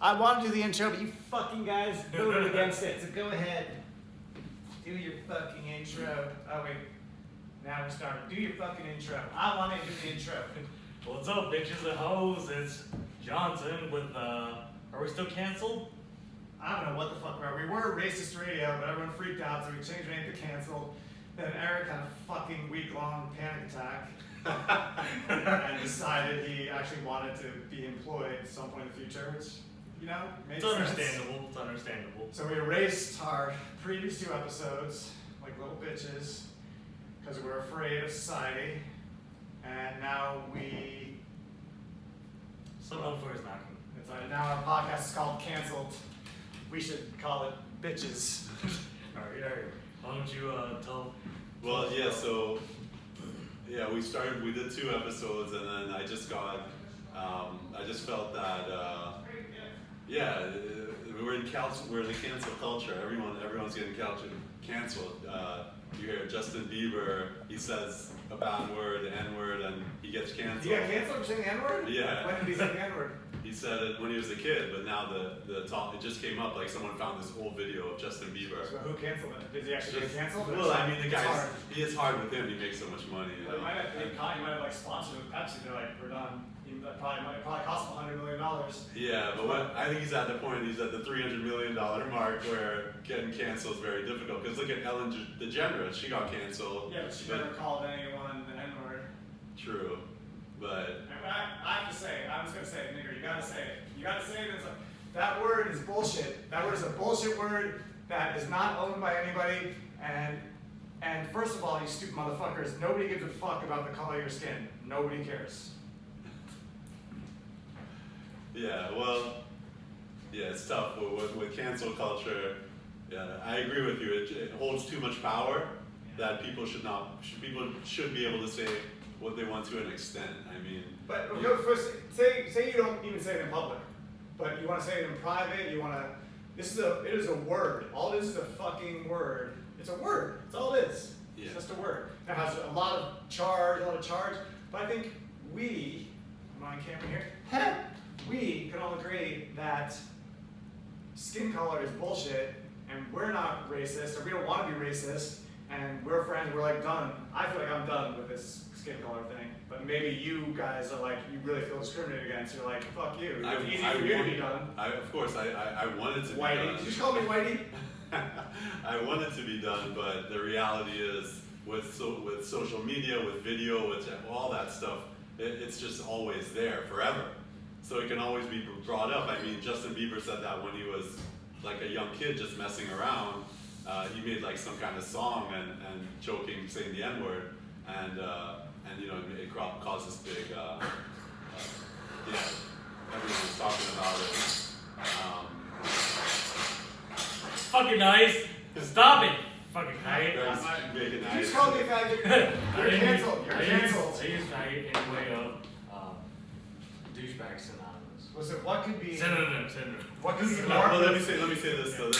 I want to do the intro, but you fucking guys voted against it, so go ahead. Do your fucking intro. Oh wait, now we're starting. Do your fucking intro. I want to do the intro. What's up, bitches and hoes? It's Johnson with, are we still canceled? I don't know what the fuck we are. We were Racist Radio, but everyone freaked out, so we changed our name to Canceled. Then Eric had a fucking week-long panic attack and decided he actually wanted to be employed at some point in the future, which, you know, makes sense. Understandable. It's understandable. So we erased our previous 2 episodes, like little bitches, because we're afraid of society. And now Someone for his knocking. now our podcast is called Canceled. We should call it Bitches. Alright. Why don't you tell? Well, yeah, so, yeah, we did 2 episodes, and then I just got, I just felt that, yeah, we're in the cancel culture. Everyone's getting canceled. You hear Justin Bieber, he says a bad word, the N-word, and he gets canceled. You got canceled for saying the N-word? Yeah. When did he say the N-word? He said it when he was a kid, but now the talk, it just came up, like someone found this old video of Justin Bieber. So who canceled it? Did he actually get canceled? Well, I mean, the guy, it's hard with him, he makes so much money. Well, he might have like sponsored with Pepsi, they're like, we're done. It probably cost him $100 million. Yeah, but I think he's at the $300 million mark where getting canceled is very difficult. Because look at Ellen DeGeneres, she got canceled. Yeah, but she never called anyone the N-word. True, but... I have to say, I was going to say it, nigger, you gotta say it. You gotta say it. That word is bullshit. That word is a bullshit word that is not owned by anybody. And first of all, you stupid motherfuckers, nobody gives a fuck about the color of your skin. Nobody cares. Yeah, well, yeah, it's tough with cancel culture. Yeah, I agree with you. It holds too much power that people should be able to say what they want to an extent. I mean, but first, say you don't even say it in public, but you want to say it in private. You want to. It is a word. All it is a fucking word. It's a word. That's all it is. Yeah. It's just a word. It has a lot of charge. But I think I'm on camera here. We can all agree that skin color is bullshit, and we're not racist, or we don't want to be racist, and we're friends, we're like done. I feel like I'm done with this skin color thing, but maybe you guys are like, you really feel discriminated against, you're like, fuck you, it's easy for you to be done. Of course, I wanted to be Whitey. done. Did you just call me Whitey? I wanted to be done, but the reality is, with social media, with video, with all that stuff, it's just always there forever. So it can always be brought up. I mean, Justin Bieber said that when he was like a young kid just messing around. He made like some kind of song and joking, saying the N-word, and you know, it caused this big, yeah, everyone was talking about it. Fucking nice. Stop it. Fucking faggot. Make it You nice. just called me a faggot. You're canceled. You're canceled. I use faggot in the way of douchebag synonymous. Listen, what could be... Synonym. What could be more... Well, let me say this though.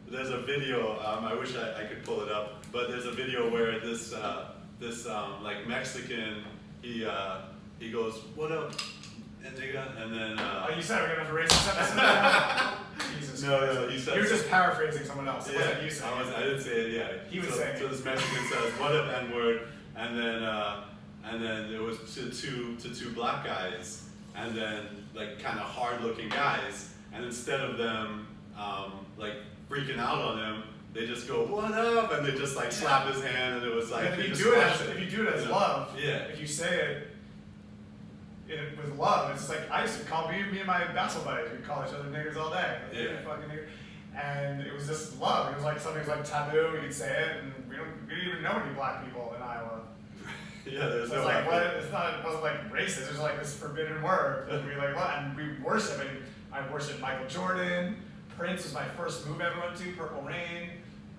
There's a video. I wish I could pull it up, but there's a video where this like Mexican, he goes, "What up, nigga?" And then. Oh, you said we're gonna have to raise this episode. Jesus. No, he said. You were just paraphrasing someone else. It wasn't you saying I didn't say it. Yeah. He was saying. So this Mexican says, "What up, N-word?" And then it was to two black guys, and then like kind of hard-looking guys, and instead of them like freaking out on him, they just go, "What up?" and they just like slap his hand, and it was like. If you do it as love, yeah. If you say it with love, it's like I used to call me and my basketball buddies. We'd call each other niggers all day. Like, yeah. Fucking nigger. And it was just love. It was like something was like taboo. We could say it, and we didn't even know any black people in Iowa. Yeah, there's so no. It's like what? It wasn't like racist. It was like this forbidden word. And we like what? And we worship. And I worship Michael Jordan. Prince was my first move I ever went to. Purple Rain.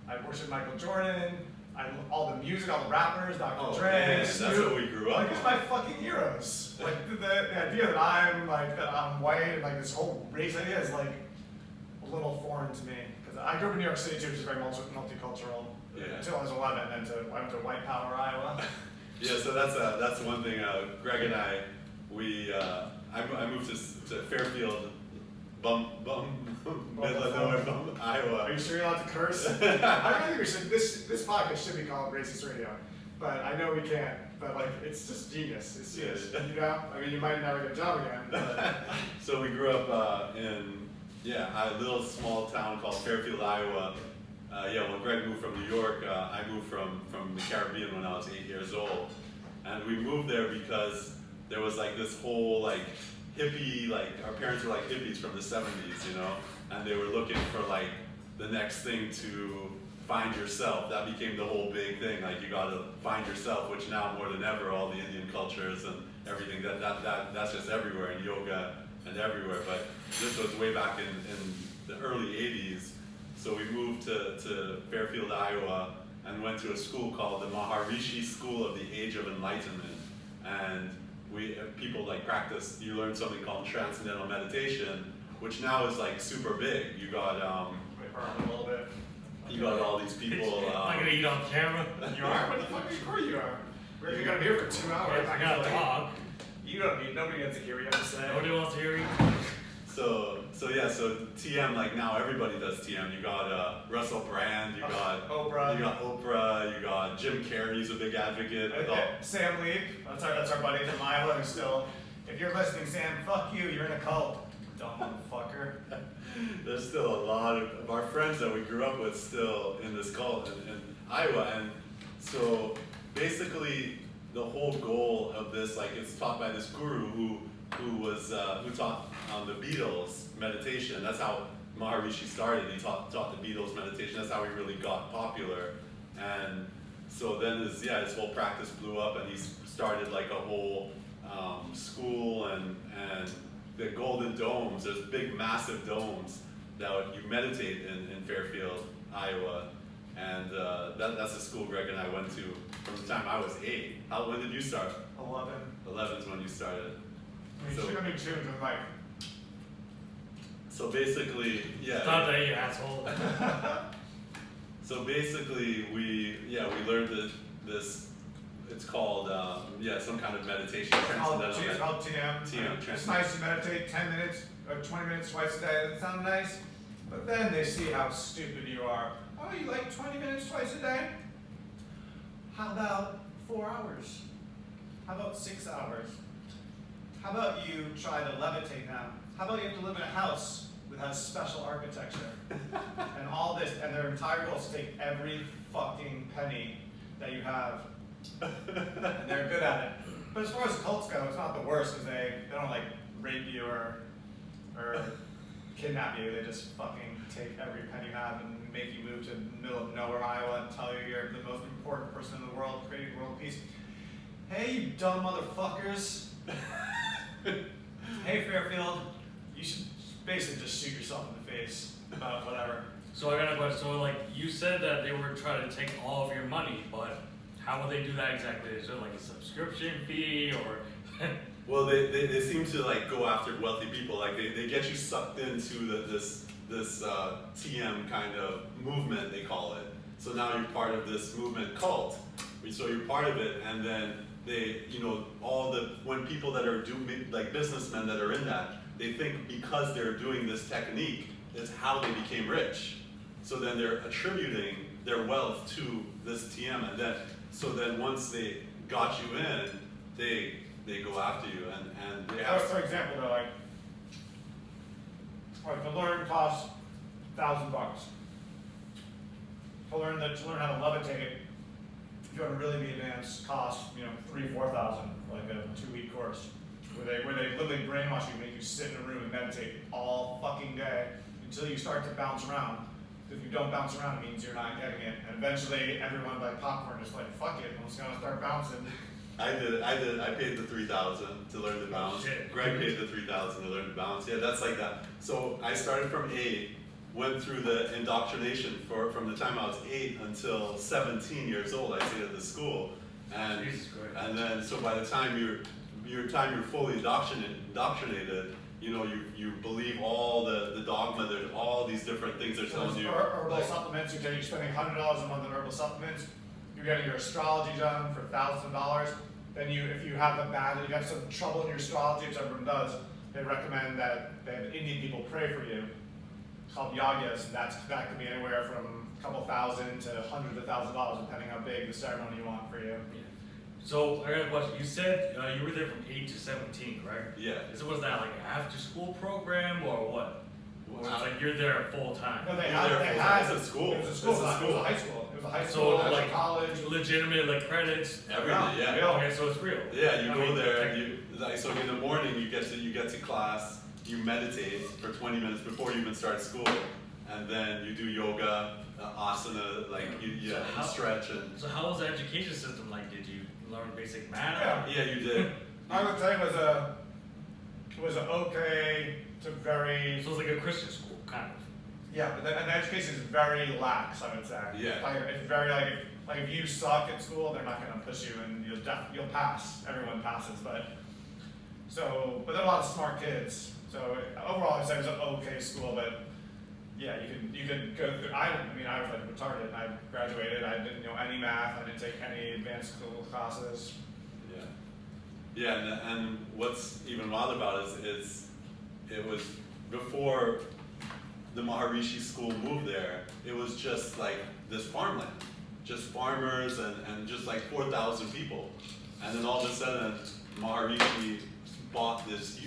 I worship Michael Jordan. All the music, all the rappers, Dr. Dre. Man, that's Snoop. what we grew up. Like it's my fucking heroes. Like the idea that I'm white and like this whole race idea is like a little foreign to me because I grew up in New York City too, which is very multicultural. Yeah. Until I was 11, and then I went to White Power, Iowa. Yeah, so that's one thing. Greg and I, I moved to Fairfield middle of nowhere, Iowa. Are you sure you're allowed to curse? I don't think we should. This podcast should be called Racist Radio, but I know we can't. But like, it's just genius. It's just, you know. I mean, you might never get a job again. But. So we grew up in a little small town called Fairfield, Iowa. When Greg moved from New York, I moved from the Caribbean when I was 8 years old, and we moved there because there was like this whole like hippie, like our parents were like hippies from the 70s, you know, and they were looking for like the next thing to find yourself. That became the whole big thing. Like you gotta find yourself, which now more than ever, all the Indian cultures and everything that's just everywhere in yoga and everywhere. But this was way back in the early 80s. So we moved to Fairfield, Iowa, and went to a school called the Maharishi School of the Age of Enlightenment. And people like practice, you learn something called Transcendental Meditation, which now is like super big. You got, A little bit. you got all these people. I'm gonna eat on camera. You are? What the fuck are you sure you are? We're gonna be here for 2 hours. I gotta talk. You don't need, nobody gets to hear what you have to say. Nobody wants to hear you. So TM, like now everybody does TM. You got Russell Brand, you got Oprah. you got Jim Carrey's a big advocate. Sam Lee, that's our buddy from Iowa who's still, if you're listening, Sam, fuck you, you're in a cult. Dumb motherfucker. There's still a lot of our friends that we grew up with still in this cult in Iowa, and so basically the whole goal of this, like it's taught by this guru who taught the Beatles meditation. That's how Maharishi started. He taught the Beatles meditation. That's how he really got popular. And so then his whole practice blew up, and he started like a whole school and the Golden Domes. There's big, massive domes that you meditate in Fairfield, Iowa. And that's the school Greg and I went to from the time I was 8. When did you start? 11. 11 is when you started. I mean, June was like. So basically, Stop that, you asshole. So basically, we learned this. It's called some kind of meditation. It's called TM. TM. It's nice to meditate 10 minutes or 20 minutes twice a day. That sounds nice. But then they see how stupid you are. Oh, you like 20 minutes twice a day? How about 4 hours? How about 6 hours? How about you try to levitate now? How about you have to live in a house that has special architecture? And all this, and their entire goal is to take every fucking penny that you have. And they're good at it. But as far as cults go, it's not the worst because they don't like rape you or kidnap you. They just fucking take every penny you have and make you move to the middle of nowhere, Iowa, and tell you you're the most important person in the world, creating world peace. Hey, you dumb motherfuckers. Hey, Fairfield, you should basically just shoot yourself in the face about whatever. So I got a question. So like you said that they were trying to take all of your money, but how would they do that exactly? Is it like a subscription fee or? Well, they seem to like go after wealthy people. Like they get you sucked into this TM kind of movement, they call it. So now you're part of this movement cult. So you're part of it, and then they, when people that are like businessmen that are in that, they think because they're doing this technique, it's how they became rich. So then they're attributing their wealth to this TM, and then once they got you in, they go after you, and they have. For example, though, like the learn costs $1,000. To learn how to levitate it, if you want to really be advanced, costs $3,000-4,000, like a 2-week course, where they literally brainwash you, make you sit in a room and meditate all fucking day until you start to bounce around. If you don't bounce around, it means you're not getting it, and eventually everyone like popcorn is like, fuck it, I'm just gonna start bouncing. I paid the $3,000 to learn to bounce. Shit. Greg paid the $3,000 to learn to bounce. Yeah, that's like that. So I started from 8, went through the indoctrination from the time I was 8 until 17 years old. I stayed at the school, and Jesus Christ. and then so by the time you're fully indoctrinated, you believe all the dogma. There's all these different things they're telling you. Herbal supplements. You're spending $100 a month on herbal supplements. You're getting your astrology done for thousands of dollars. Then if you have some trouble in your astrology, which everyone does, they recommend that they have Indian people pray for you. It's called yagyas, and that could be anywhere from a couple thousand to hundreds of thousands of dollars, depending how big the ceremony you want for you. Yeah. So I got a question. You said you were there from 8 to 17, correct? Yeah. Was that like an after-school program or what? Or it's like you're there full time? No, they You're had, there they full had, time. It's a school. It was a school, It's a it was school. a high school. It was a high So, school, it was like, a college. Legitimate like credits? Everything, yeah. Real. Okay, so it's real. Yeah, you I go mean, there, and you like so in the morning you get to class, you meditate for 20 minutes before you even start school, and then you do yoga, asana, like you So how- stretch and So how was the education system like? Did you learn basic math? Yeah. yeah, you did. I would say it was a okay to very, So it's like a Christian school, kind of. yeah, but and the education is very lax, I would say. Yeah. Like, it's very like if you suck at school, they're not gonna push you and you'll pass. Everyone passes, but there are a lot of smart kids. So overall, I'd say it was an okay school, but yeah, you could go through. I was like retarded. I graduated. I didn't know any math. I didn't take any advanced school classes. Yeah, yeah, and what's even wild about it is it was before the Maharishi school moved there. It was just like this farmland, just farmers and just like 4,000 people, and then all of a sudden Maharishi bought this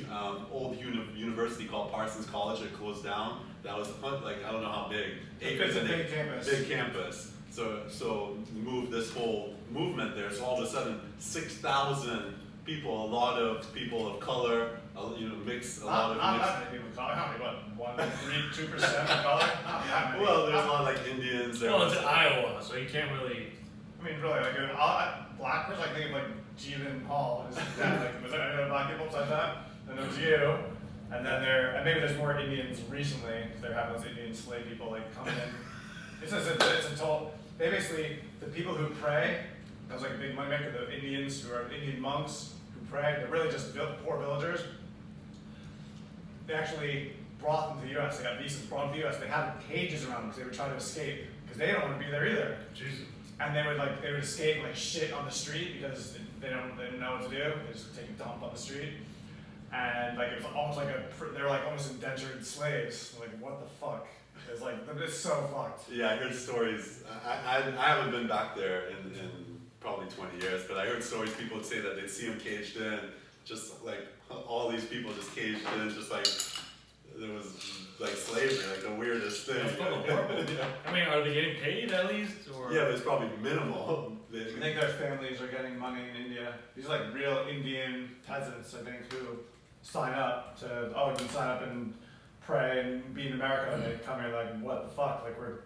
old university called Parsons College. It closed down. That was like I don't know how big. It's a big campus. Big campus. So moved this whole movement there. So all of a sudden, 6,000 people, a lot of people of color, mixed, a lot Not of mixed. that many people of color. How many? What? 1, 3, 2% of color? Not that many. Well, there's a lot of like Indians. There Well, was, it's Iowa, so you can't really. I mean, really, like black person, I think of like Jeevan Hall. Is that like was there any other black people besides that? Then there was you, and then and maybe there's more Indians recently. They're having those Indian slave people like coming in. It's a total. They basically the people who pray. That was like a big moneymaker. The Indians who are Indian monks who pray. They're really just poor villagers. They actually brought them to the U.S. They got visas, brought them to the U.S. They had cages around them because they would try to escape because they don't want to be there either. Jesus. And they would escape like shit on the street because they didn't know what to do. They just take a dump on the street, and like it was almost like they were like almost indentured slaves. Like what the fuck? It's like it's so fucked. yeah, I heard stories. I haven't been back there in probably 20 years, but I heard stories. People would say that they'd see them caged in, just like all these people just caged in, just like it was like slavery, like the weirdest thing. That's fucking horrible. I mean, are they getting paid at least, or? Yeah, but it's probably minimal. I think their families are getting money in India. These are like real Indian peasants, I think, who sign up to you can sign up and pray and be in America, and they come here like, what the fuck? Like we're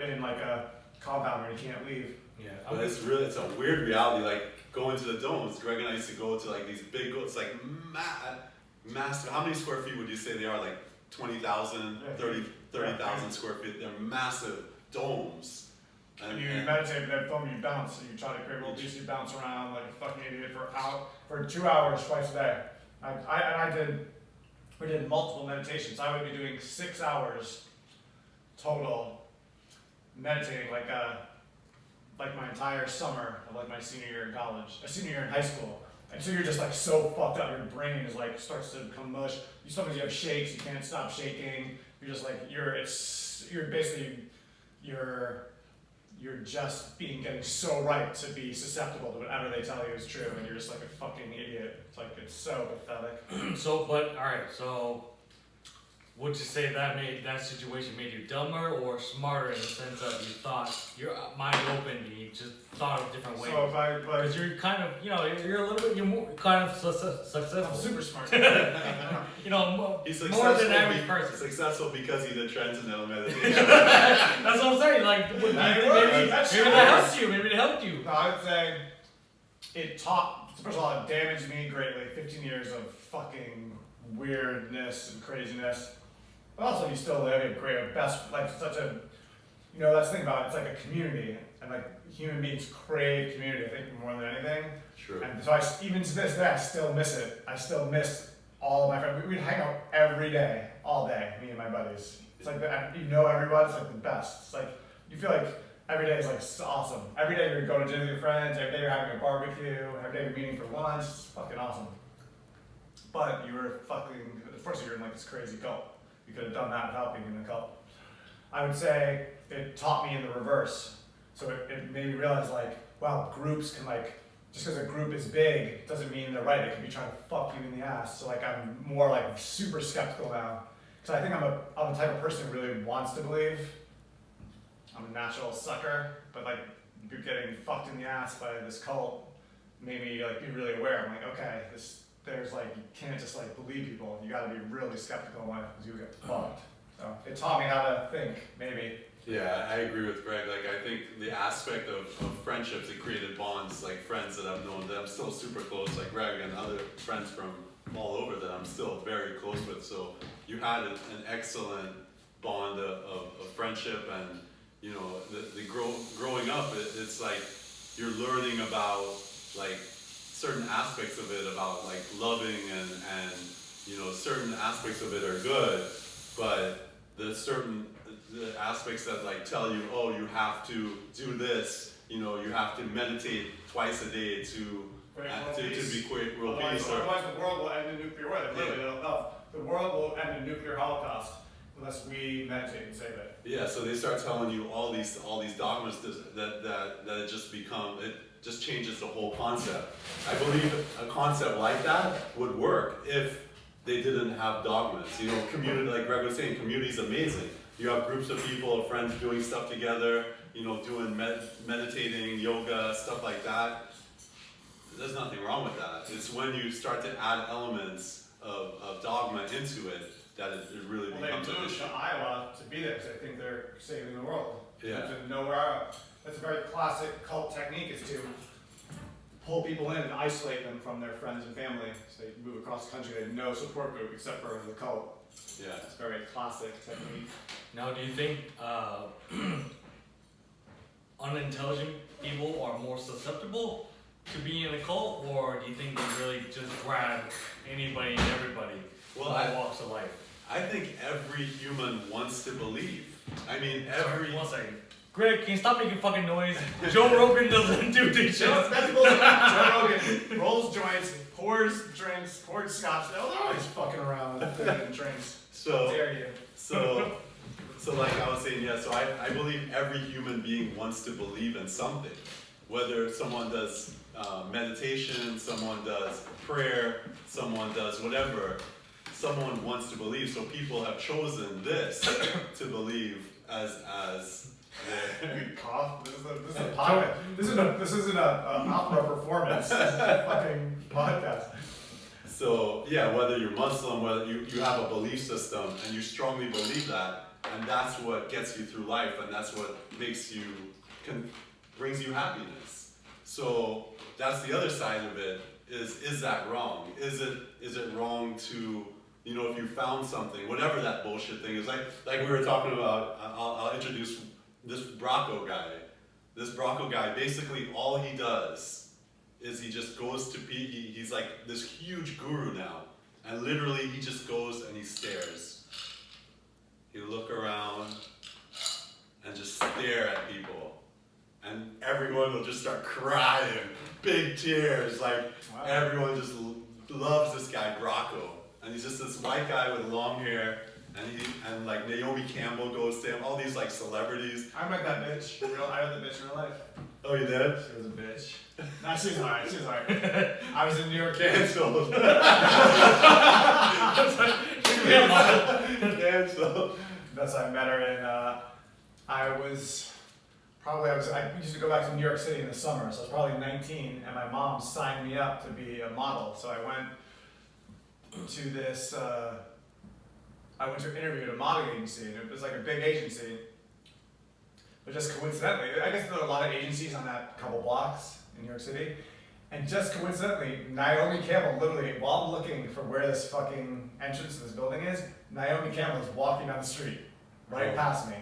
in like a compound where you can't leave. Yeah. But it's a weird reality. Like going to the domes. Greg and I used to go to like these big. It's like massive. How many square feet would you say they are? Like 20,000, 30,000 square feet. They're massive domes. And you meditate, and they film you bounce, and you try to create world peace. You bounce around like a fucking idiot for 2 hours twice a day. We did multiple meditations. I would be doing 6 hours total meditating, like my entire summer of like my senior year in college, senior year in high school. And so you're just like so fucked up. Your brain is like starts to become mush. Sometimes you have shakes. You can't stop shaking. You're just like you're just getting so right to be susceptible to whatever they tell you is true, and you're just like a fucking idiot. It's like it's so pathetic. But all right. So, would you say that situation made you dumber or smarter in the sense of you thought your mind opened, you just thought of different ways? So Because you're kind of, you're a little bit, you're more, kind of successful. I'm super smart. He's more than average person. Successful because he did transcendental meditation. That's what I'm saying. Like, maybe that helped you. Maybe it helped you. No, I would say it taught. First of all, it damaged me greatly. 15 years of fucking weirdness and craziness. But also, you still live a best, like such a, that's the thing about it. It's like a community, and like human beings crave community. I think more than anything. True. And so even to this day, I still miss it. I still miss all of my friends. We'd hang out every day, all day, me and my buddies. It's like everyone. It's like the best. It's like you feel like every day is like awesome. Every day you're going to dinner with your friends. Every day you're having a barbecue. Every day you're meeting for lunch. It's fucking awesome. but you were fucking, first you're in like this crazy cult. You could have done that without being in a cult. I would say it taught me in the reverse. So it made me realize like, wow, groups can like, just because a group is big doesn't mean they're right. They could be trying to fuck you in the ass. So like I'm more like super skeptical now. Because I think I'm a type of person who really wants to believe. I'm a natural sucker, but like getting fucked in the ass by this cult made me like be really aware. I'm like, okay, there's like, you can't just like believe people. You gotta be really skeptical in life because you get fucked. So it taught me how to think, maybe. Yeah, I agree with Greg. Like, I think the aspect of friendships, it created bonds, like friends that I've known that I'm still super close, like Greg and other friends from all over that I'm still very close with. So you had an excellent bond of friendship, and you know, growing up, it's like you're learning about like certain aspects of it, about like loving and you know, certain aspects of it are good, but the aspects that like tell you, oh, you have to do this, you know, you have to meditate twice a day to be quick world peace. Otherwise the world will end in nuclear war. The world will end in nuclear holocaust unless we meditate and save it. Yeah, so they start telling you all these dogmas that it just changes the whole concept. I believe a concept like that would work if they didn't have dogmas. You know, community, like Greg was saying, community is amazing. You have groups of people, friends doing stuff together, you know, doing meditating, yoga, stuff like that. There's nothing wrong with that. It's when you start to add elements of dogma into it that it really becomes an they moved issue. to Iowa to be there because they think they're saving the world. Yeah. To nowhere. That's a very classic cult technique, is to pull people in and isolate them from their friends and family. So they move across the country, they have no support group except for the cult. Yeah. It's a very classic technique. Now, do you think unintelligent people are more susceptible to being in a cult, or do you think they really just grab anybody and everybody in all walks of life? I think every human wants to believe. I mean, Sorry, 1 second. Greg, can you stop making fucking noise? Joe Rogan doesn't do this shit. That's bullshit. Joe Rogan rolls joints, pours drinks, pours scotch. They're always fucking around and drinks. So, How dare you? so like I was saying, yeah, so I believe every human being wants to believe in something. Whether someone does meditation, someone does prayer, someone does whatever, someone wants to believe. So people have chosen this to believe as their Cough. This is a podcast. This isn't a opera performance. This is a fucking podcast. So yeah, whether you're Muslim, whether you have a belief system and you strongly believe that, and that's what gets you through life, and that's what makes you brings you happiness. So that's the other side of it. Is that wrong? Is it wrong to, you know, if you found something, whatever that bullshit thing is, like we were talking about, I'll introduce this Brocco guy. This Brocco guy, basically all he does is he just goes to he's like this huge guru now, and literally he just goes and he stares. He'll look around and just stare at people, and everyone will just start crying, big tears, like everyone just loves this guy Brocco, and he's just this white guy with long hair. And like Naomi Campbell goes to him, all these like celebrities. I met that bitch. I met the bitch in real life. Oh, you did? She was a bitch. Nah, she was alright. She was alright. I was in New York. Cancelled. Cancelled. That's how I met her, and I used to go back to New York City in the summer, so I was probably 19, and my mom signed me up to be a model. So I went to this. I went to an interview at a modeling agency, and it was like a big agency. But just coincidentally, I guess there are a lot of agencies on that couple blocks in New York City. And just coincidentally, Naomi Campbell, literally, while I'm looking for where this fucking entrance to this building is, Naomi Campbell is walking down the street, right past me.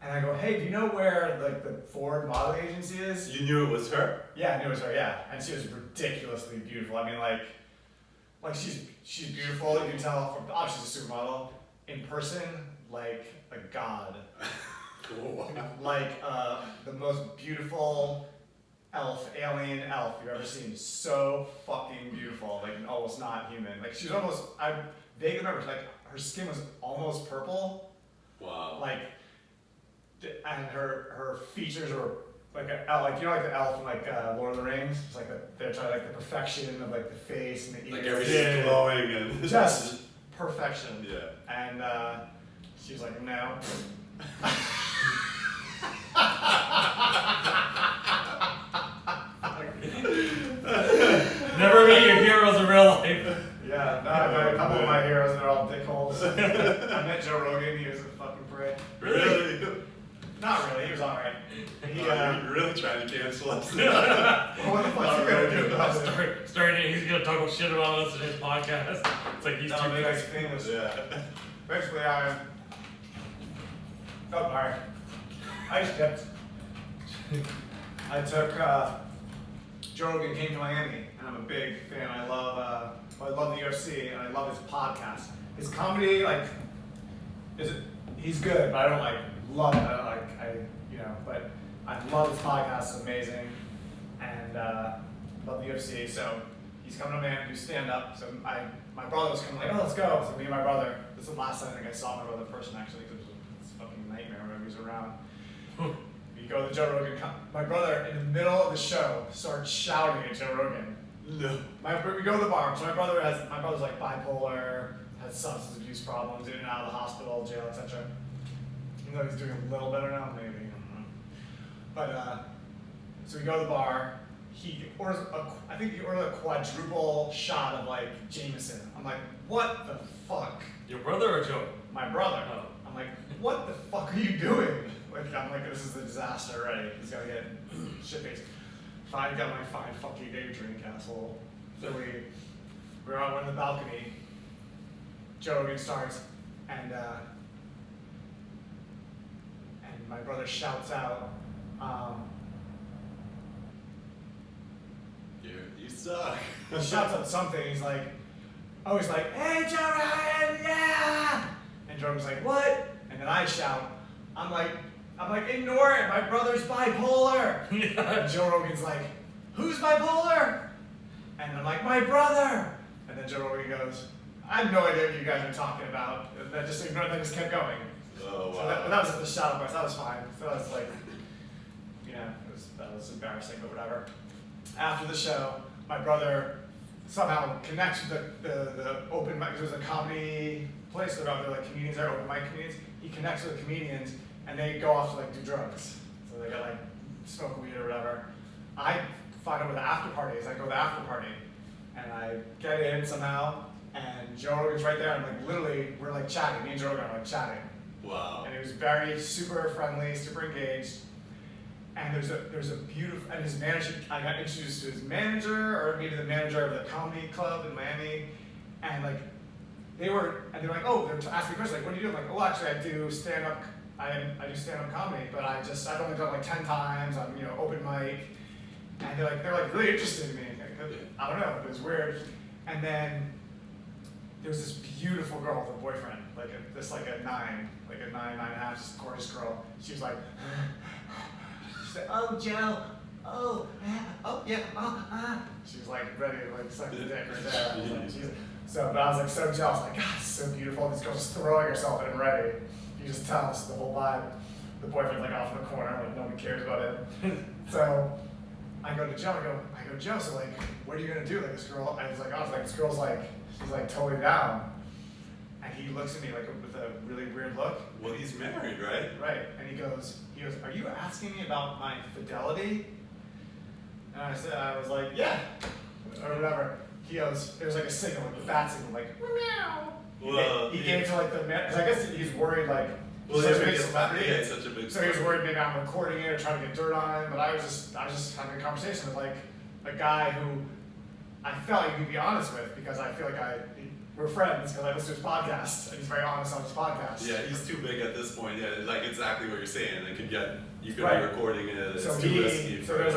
And I go, hey, do you know where like the Ford modeling agency is? You knew it was her? Yeah, I knew it was her, yeah. And she was ridiculously beautiful. I mean, like she's beautiful, you can tell from, she's a supermodel. In person, like a god. Cool. Like the most beautiful alien elf you've ever seen. So fucking beautiful, like almost not human. Like she's almost, I vaguely remember, like her skin was almost purple, Wow. like, and her features were like a like you know like the elf in like Lord of the Rings. It's like they're trying like the perfection of like the face and the ears. Like everything's glowing and Just perfection. yeah. And she was like, no. Never meet your heroes in real life. Yeah, no, I met a couple of my heroes, they're all dickholes. I met Joe Rogan, he was a fucking prick. Really? Not really, he was alright. He, You're really trying to cancel us. well, what the fuck you gonna do about it? Starting, he's gonna talk shit about us in his podcast. It's like these No, two the guy's guys. famous. Yeah. Basically, oh, sorry. I just kept. I took Joe Rogan came to Miami, and I'm a big fan. I love the UFC, and I love his podcast. His comedy, like, he's good, but I don't like love it. But I love his podcast. It's amazing, and love the UFC. So he's coming to Miami to do stand up. So my brother was coming like, oh, let's go. So me and my brother. This is the last time I think I saw my brother in person actually, because it was a fucking nightmare whenever he was around. We go to Joe Rogan. My brother, in the middle of the show, starts shouting at Joe Rogan. No. We go to the bar. So my brother's like bipolar, has substance abuse problems, in and out of the hospital, jail, etc. Even though he's doing a little better now, maybe. I don't know. But so we go to the bar. He orders I think he ordered a quadruple shot of like Jameson. I'm like, what the fuck? Your brother or Joe? My brother. Oh. I'm like, what the fuck are you doing? Like, I'm like, this is a disaster already. He's gonna get shit faced. Finally got my fine fuck you day drink, asshole. So we're out on the balcony. Joe Rogan starts, and my brother shouts out, You suck. he shouts out something. He's like, hey, Joe Rogan, yeah! And Joe Rogan's like, what? And then I shout, I'm like, ignore it, my brother's bipolar. And Joe Rogan's like, who's bipolar? And I'm like, my brother. And then Joe Rogan goes, I have no idea what you guys are talking about. And then just ignored, then just kept going. Oh So wow. that was at the shot place, that was fine. So that was like, that was embarrassing, but whatever. After the show, my brother somehow connects with the open mic, because there's a comedy place, there are like comedians there, open mic comedians. He connects with the comedians, and they go off to like do drugs. So they got like smoke weed or whatever. I find out where the after party is. I go to the after party, and I get in somehow, and Joe Rogan's right there. I'm like, literally, we're like chatting. Me and Joe Rogan are like chatting, Wow. and he was very super friendly, super engaged. And there's a beautiful, and his manager, I got introduced to his manager, or maybe the manager of the comedy club in Miami, and like, they're like, oh, they're asking me questions, like, what do you do? I'm like, oh, actually, I do stand-up, I do stand-up comedy, but I've only done like 10 times, I'm, open mic, and they're like really interested in me. I don't know, it was weird. And then there was this beautiful girl with a boyfriend, like a 9 and a half, just a gorgeous girl. She was like, she said, oh, Joe, oh yeah, She was like ready to like suck the dick right there. I was like, Jesus. But I was like so jealous, like, God, it's so beautiful. This girl's throwing herself in ready. You just tell us the whole vibe. The boyfriend's like off in the corner, like nobody cares about him. So I go to Joe, I go, Joe, so like, what are you gonna do? Like this girl, this girl's like, she's like totally down. And he looks at me like with a really weird look. Well, he's married, right? Right, and he goes, are you asking me about my fidelity? And I was like, yeah, or whatever. He goes, there was like a signal, like a bat signal, like, meow. Well, He gave it to like the man, because I guess he's worried like, Well, he's yeah, such a big because celebrity. it's such a big. So he was worried maybe I'm recording it or trying to get dirt on him, but I was just having a conversation with like a guy who I felt like you could be honest with, because I feel like we're friends because I listen to his podcast and he's very honest on his podcast. Yeah, he's too big at this point. Yeah, like exactly what you're saying. You could Right. be recording it. It's So too risky. so there was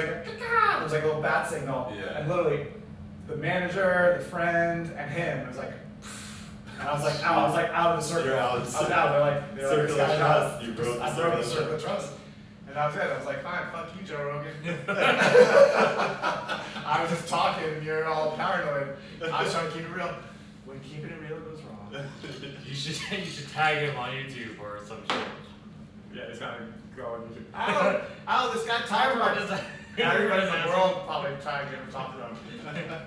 like a little bat signal, Yeah. and literally the manager, the friend, and him was like, and I was like out of the circle. You're out of the I was out. They're like, circle this of guy's trust. out. You broke the I broke the circle circle of of trust. And that was it. I was like, fine, fuck you, Joe Rogan. I was just talking and you're all paranoid. I was trying to keep it real. When keeping it real goes wrong. You should tag him on YouTube or some shit. Yeah, he's gonna go on YouTube. Ow, this guy Everyone Tyler. does Everybody in the that. world probably trying to get him talk to him.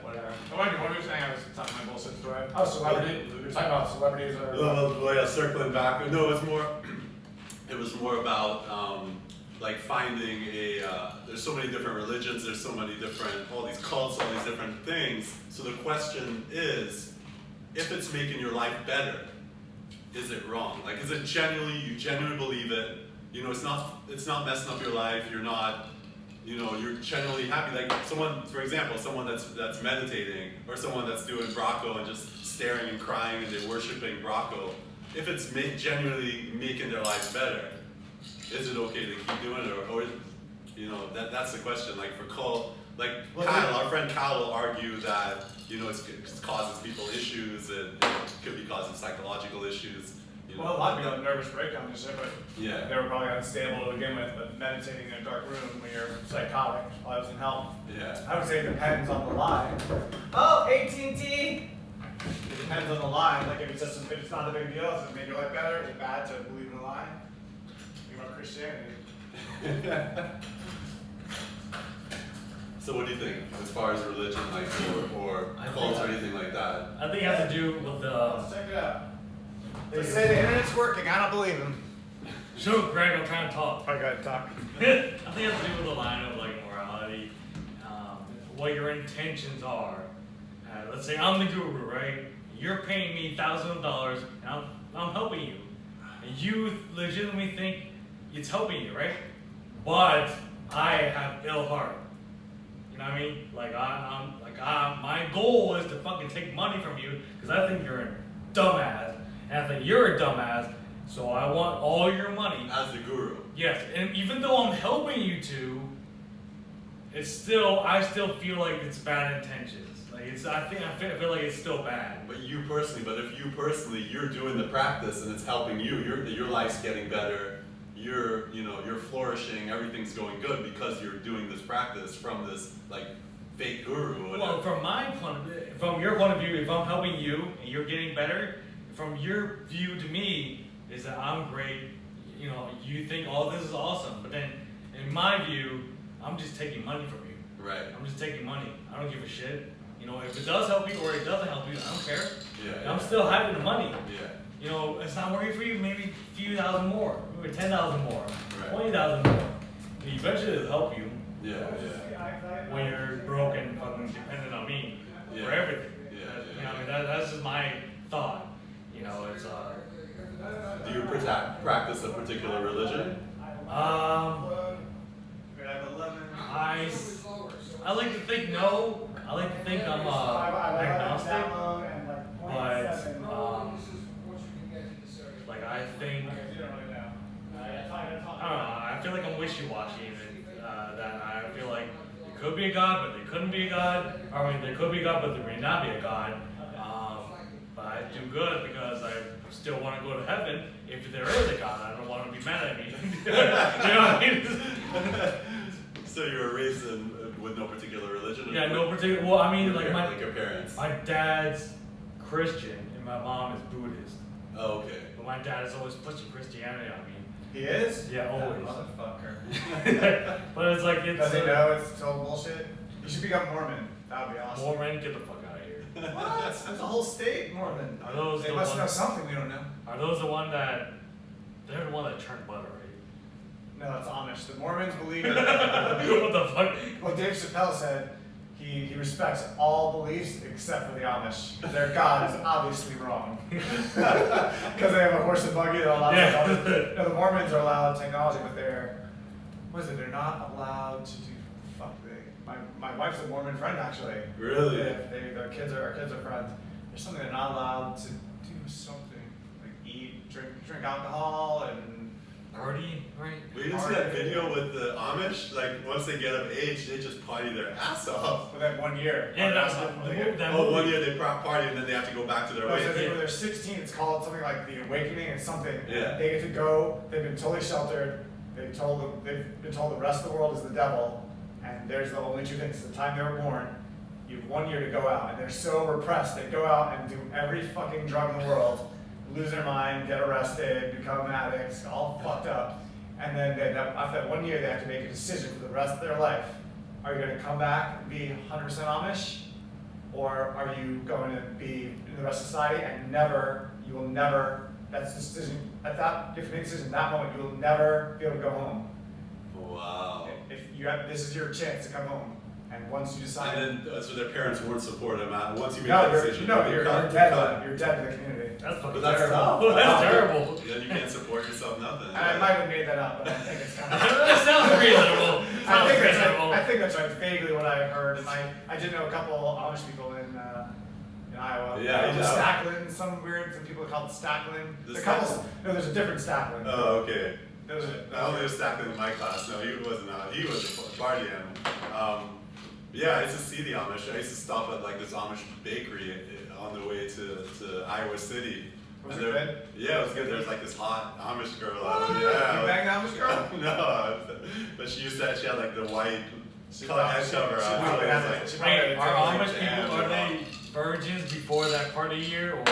Whatever. What were you saying? I was telling my bullshit story. Oh, celebrity. You're talking about celebrities or. Well, yeah, circling back. No, it was more about like finding a. There's so many different religions. There's so many different, all these cults, all these different things. So the question is, if it's making your life better, is it wrong? Like, is it you genuinely believe it? You know, it's not messing up your life. You're not. You know, you're generally happy. Like someone, for example, someone that's meditating, or someone that's doing Brocco and just staring and crying and they're worshiping Brocco. If it's genuinely making their lives better, is it okay to keep doing it, or you know, that's the question. Like for Cole, like Kyle, our friend Kyle will argue that it causes people issues, and it could be causing psychological issues. You know, Well, a lot of people have nervous breakdown and shit, but Yeah. they were probably unstable to begin with, but meditating in a dark room when you're psychotic probably doesn't help. Yeah. I would say it depends on the lie. Oh, AT&T! It depends on the lie. Like if it's not a big deal, if it made your life better, is it bad to believe in a lie? Think about Christianity. So what do you think as far as religion, like, or I cults or think- anything like that? I think it has to do with the. Let's check it out. They say the internet's working, I don't believe them. Show Greg, I'm trying to talk. I gotta talk. I think it has to do with the line of like morality, what your intentions are. Let's say I'm the guru, right? You're paying me thousands of dollars, and I'm helping you, and you legitimately think it's helping you, right? But I have ill heart. You know what I mean? Like my goal is to fucking take money from you because I think you're a dumbass, and I think you're a dumbass. So I want all your money. As the guru. Yes, and even though I'm helping you to, I still feel like it's bad intentions. Like I feel like it's still bad. But if you personally, you're doing the practice and it's helping you. Your life's getting better. You're flourishing. Everything's going good because you're doing this practice from this like fake guru. Or whatever. Well, from your point of view, if I'm helping you and you're getting better, from your view to me is that I'm great. You know, you think, oh, this is awesome, but then in my view, I'm just taking money from you. Right. I'm just taking money. I don't give a shit. You know, if it does help you or it doesn't help you, I don't care. Yeah. I'm still having the money. Yeah. You know, it's not working for you, maybe a few thousand more, maybe 10,000 more, Right. 20,000 more. And eventually it'll help you Yeah. when you're broken, fucking dependent on me for Yeah. everything. Yeah, You yeah. know, I mean, that's just my thought. You know, it's Do you practice a particular religion? I like to think no. I like to think I'm agnostic, but like I think I don't know. I feel like I'm wishy-washy in it. That I feel like there could be a God, but there couldn't be a God. Or, I mean, there could be a God, but there may not be a God. But I do good because I still want to go to heaven. If there is a God, I don't want to be mad at me. You know what I mean? So you were raised with no particular religion? Yeah, no particular. Well, I mean, like like your parents. my dad's Christian and my mom is Buddhist. Oh, okay. But my dad is always pushing Christianity on me. He is? Yeah, always. Motherfucker. But it's like it's. Does he know it's total bullshit? You should become Mormon. That would be awesome. Mormon, get the fuck out of here. What? There's a whole state Mormon. Are those They the must know ones? something we don't know. Are those the one that? They're the one that turned butter, right? No, that's Amish. The Mormons believe in What the fuck? well, Dave Chappelle said he respects all beliefs except for the Amish. Their God is obviously wrong. Because they have a horse and buggy, they're allowed technology. No, the Mormons are allowed technology, but they're not allowed to do my wife's a Mormon friend actually. Really? Our kids are friends. There's something they're not allowed to do something like eat, drink alcohol and Party, right? We didn't see that video with the Amish. Like once they get of age, they just party their ass off. for that 1 year. Yeah, that's not that Oh, movie. 1 year they party and then they have to go back to their No, so ways. when they're 16, it's called something like the Awakening. It's something Yeah. they get to go. They've been totally sheltered. they've been told the rest of the world is the devil, and there's the only two things. The time they were born, you have 1 year to go out, and they're so repressed. They go out and do every fucking drug in the world, lose their mind, get arrested, become addicts, all fucked up, and then after that 1 year, they have to make a decision for the rest of their life. Are you going to come back and be 100% Amish, or are you going to be in the rest of society and you will never, that's the decision, if you make a decision at that moment, you will never be able to go home. Wow. If you have, this is your chance to come home, and once you decide. And then, so their parents weren't supportive. Once you make No, that you're decision, dead. You're dead to the community. That's fucking But that's terrible. tough. That's terrible. Then you can't support yourself, nothing. And I might have made that up, but I think it's kind of. That sounds reasonable. I think that's right. Vaguely what I heard, and I did know a couple Amish people in Iowa. Yeah, The yeah. Stacklin, some people call it Stacklin. The The couples. Stacklin? No, there's a different Stacklin. Oh, okay. There's I only was Stacklin in my class. No, he wasn't. He was a party animal. Yeah, I used to see the Amish. I used to stop at like this Amish bakery on the way to Iowa City. Was And it there- good? Yeah, it was good. There was like this hot Amish girl. What? Yeah. You banged the Amish girl? No, but she had like the white She color head probably- cover she on. probably So it was had like- it. She probably Wait, had are it. Amish Damn, people, are they're they virgins before that part of the year, or?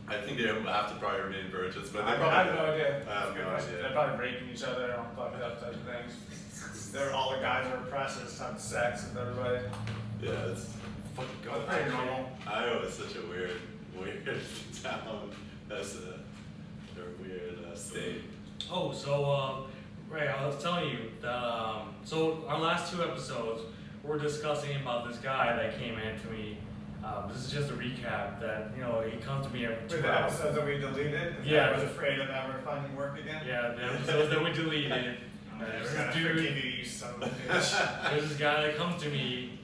I think they have to probably remain virgins, but they I probably have no idea. I have no idea. They're probably raping each other and all fucked up type of things. All the guys are oppressed, just having sex with everybody. Yeah, it's Fucking That's pretty normal. Iowa is such a weird town. That's a weird state. Oh, so Ray, I was telling you that so our last 2 episodes we're discussing about this guy that came in to me. This is just a recap that he comes to me every 2 With the hours. episodes that we deleted, because Yeah. I was afraid of ever finding work again. Yeah, the episodes that we deleted. There's This gonna dude, forgive you, you son of a bitch. there's this guy that comes to me.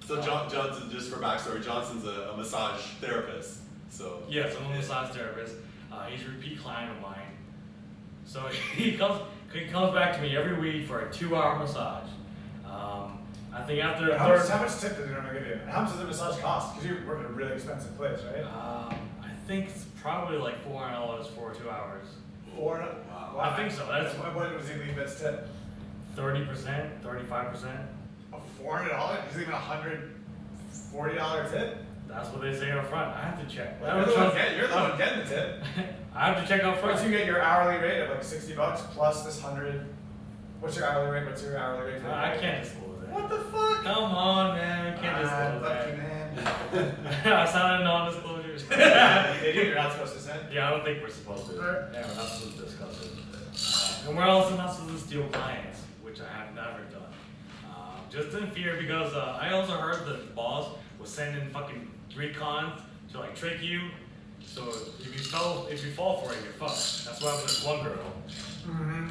So Johnson, just for backstory, Johnson's a massage therapist. So Yes, I'm a massage therapist. He's a repeat client of mine. So he comes back to me every week for a 2-hour massage. I think after the How third, much tip does it give you? And how much does the massage cost? Because you work at a really expensive place, right? I think it's probably like $400 for 2 hours. Wow. I think so. That's what does he leave as tip? 30%, 35%. $400? He's leaving $140 tip? That's what they say up front. I have to check. You're the one getting the tip. I have to check up front. Once you get your hourly rate of like $60 plus this 100, what's your hourly rate? What's your hourly rate? I can't disclose that. What the fuck? Come on, man. I can't disclose lucky that. man. I signed a non-disclosures. You're not supposed to say. Yeah, I don't think we're supposed to. Yeah, we're not supposed to discuss it. And we're also not supposed to steal clients, which I have never done. Just in fear because I also heard that the boss was sending fucking recons to like trick you. So if you fall for it, you're fucked. That's what happened to this one girl. Mm-hmm.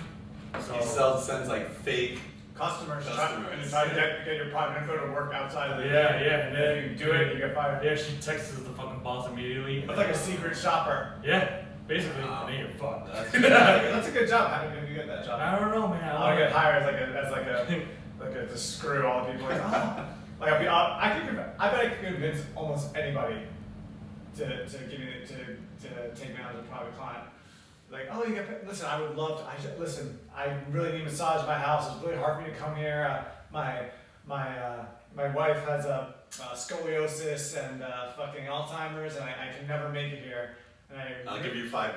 So Sends like fake. Customers. Customers. And try to get your private info to work outside of the. yeah, and then If you do it, you get fired. Yeah, she texts the fucking boss immediately. It's like a secret shopper. Yeah, basically, Wow. and then you're fucked. That's a good job. How did you get that job? I don't know, man. I want to get hired to screw all the people. Like, oh. Like I bet I could convince almost anybody to give me to take me on as a private client. Like, oh, you get listen. I would love to. Listen, I really need a massage in my house. It's really hard for me to come here. My wife has a scoliosis and fucking Alzheimer's, and I can never make it here. And I'll give you $5,000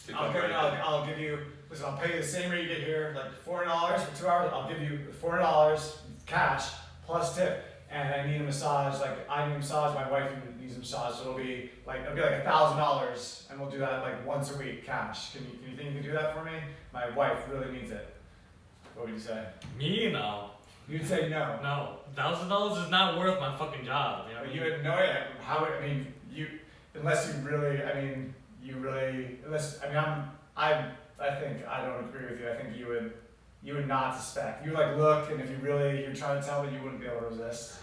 to come right there. I'll give you. Listen, I'll pay you the same rate you get here, like $400 for 2 hours. I'll give you $400 cash plus tip. And I need a massage. Like I need a massage. My wife needs a massage. So it'll be like $1,000, and we'll do that like once a week, cash. Can you think you can do that for me? My wife really needs it. What would you say? Me? No. You'd say no. No. $1,000 is not worth my fucking job. But you had no idea how. I mean, unless you really. I mean, unless. I mean, I think I don't agree with you. I think you would not suspect. You would like look, and if you're trying to tell me, you wouldn't be able to resist.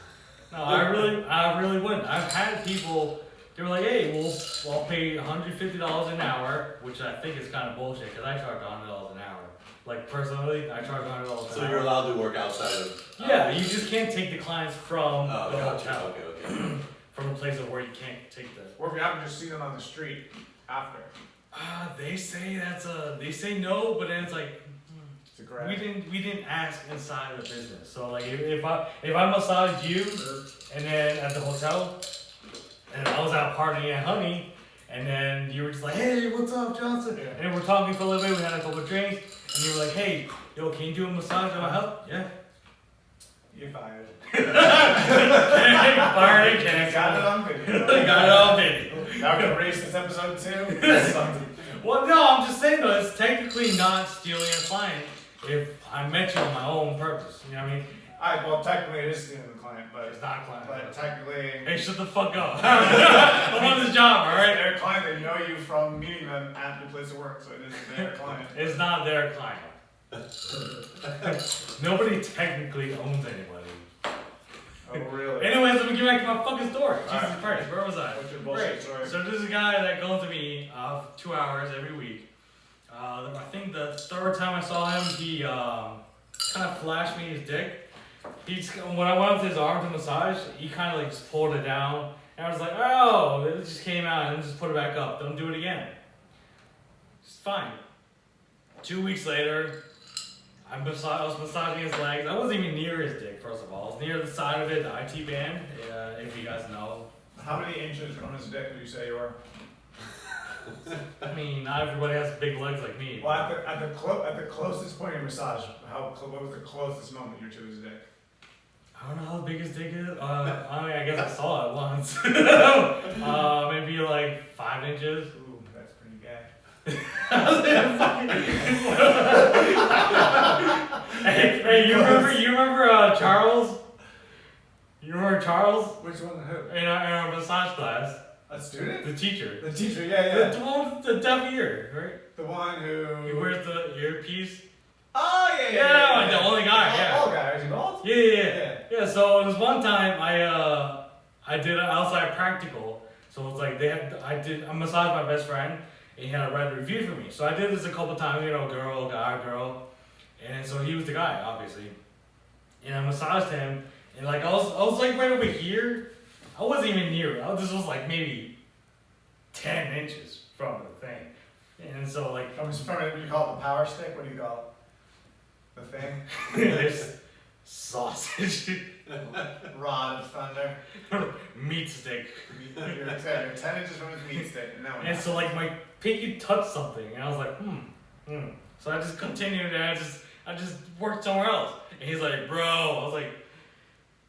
No, I really wouldn't. I've had people, they were like, hey, well, I'll pay $150 an hour, which I think is kind of bullshit, because I charge $100 an hour. Like, personally, I charge $100 an hour. So you're allowed to work outside of. Yeah, you just can't take the clients from Oh, the gotcha. hotel. Okay. From a place of where you can't take the... Or if you happen to just see them on the street after. They say no, but then it's like, It's To grab. we didn't ask inside the business. So like if I massaged you and then at the hotel and I was out partying at Honey and then you were just like, hey, what's up, Johnson? Yeah. And then we're talking for a little bit, we had a couple of drinks, and you were like, hey, yo, can you do a massage at my house? Yeah. You're fired. Fired again. Got it on video. Got it on video. Now we're gonna race this episode too. Well, no, I'm just saying though, it's technically not stealing a client if I met you on my own purpose. You know what I mean? Well, technically it is stealing the client, but It's not a client. But technically, Hey, shut the fuck up. I'm on this job, alright? they're a client. They know you from meeting them at your place of work, so it is their client. It's not their client. Nobody technically owns anybody. Oh, really? Anyways, let me get back to my fucking story. Jesus Alright. Christ, where was I? What's your bullshit Great. story? So there's a guy that goes to me 2 hours every week. I think the third time I saw him, he kind of flashed me his dick. When I went up to his arm to massage, he kind of like just pulled it down. And I was like, oh, it just came out and just put it back up. Don't do it again. It's fine. 2 weeks later, I was massaging his legs. I wasn't even near his dick, first of all. I was near the side of it, the IT band, if you guys know. How many inches on his dick would you say you were? I mean, not everybody has big legs like me. Well, at the closest point in massage, what was the closest moment you were to his dick? I don't know how big his dick is. I mean, I guess I saw it once. Maybe like 5 inches. Ooh, that's pretty gay. Hey, you remember Charles? You remember Charles Which one? Who? in our massage class? A student? The teacher. The teacher, yeah. The one with the deaf ear, right? The one who. He wears the earpiece. Oh, yeah. Yeah, the only guy, yeah. Bald guy, is he bald? Yeah. So this one time I did an outside practical. So it's like I massaged my best friend and he had to write a review for me. So I did this a couple times, girl, guy, girl. And so he was the guy, obviously. And I massaged him and like I was like right over here. I wasn't even near it. This was like maybe 10 inches from the thing. And so like From you call it the power stick? What do you call it? The thing? this sausage Rod of thunder. meat stick. You're 10 inches from his meat stick. No. And so like my pinky touched something, and I was like, So I just continued, and I just worked somewhere else. And he's like, bro. I was like,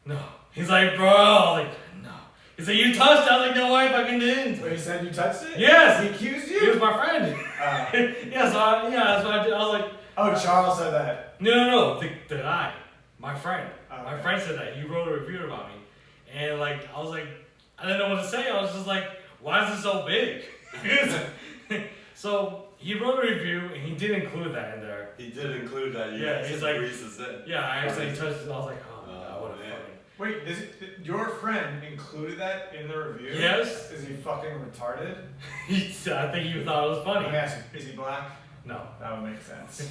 no. He's like, bro. I was like, no. He's like, you touched it. I was like, no, I fucking didn't. Wait, he said you touched it? Yes. He accused He you? was my friend. Uh, Yeah, that's what I did. I was like, oh, Charles said that. no. The guy, my friend. Oh, My okay. friend said that. He wrote a review about me. And like, I was like, I didn't know what to say. I was just like, why is it so big? So he wrote a review and he did include that in there. He did include that. Yeah, he's like- Reese's it. Yeah, I actually touched it. I was like, oh my god, what a man. fucking. Wait, your friend included that in the review? Yes. Is he fucking retarded? I think he thought it was Let me funny. ask you, is he black? No. That would make sense.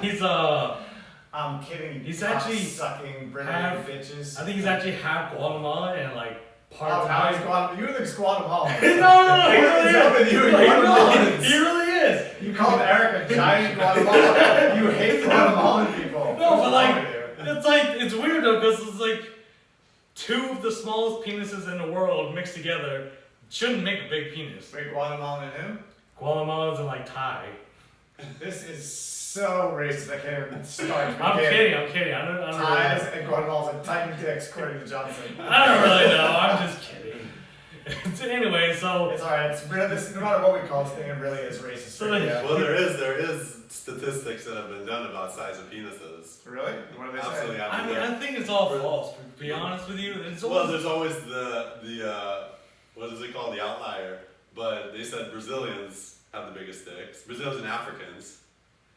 He's I'm kidding. He's actually sucking British half- bitches. I think he's actually half Guatemalan and like part Oh, now he's Thai. Guatemala. You think Guatemala? No, he really is. You He really is. You called Eric a giant Guatemalan. You hate Guatemalan people. No, but like, What's wrong with it's weird though, because it's like 2 of the smallest penises in the world mixed together shouldn't make a big penis. you? Wait, Guatemalan and him? Guatemalans and like Thai. This is so racist. I can't even start. I'm kidding. I don't Ties really, and Guatemalans and tiny dicks, according to Johnson. I don't really know. I'm just kidding. Anyway, so It's alright. It's really, no matter what we call this thing, it really is racist. So right? then- Yeah. Well, there is statistics that have been done about size of penises. Really? What do they Absolutely say? out I mean, there. I think it's all false. To be honest with you, it's Well, always, there's always the what is it called, the outlier? But they said Brazilians have the biggest dicks. Brazilians and Africans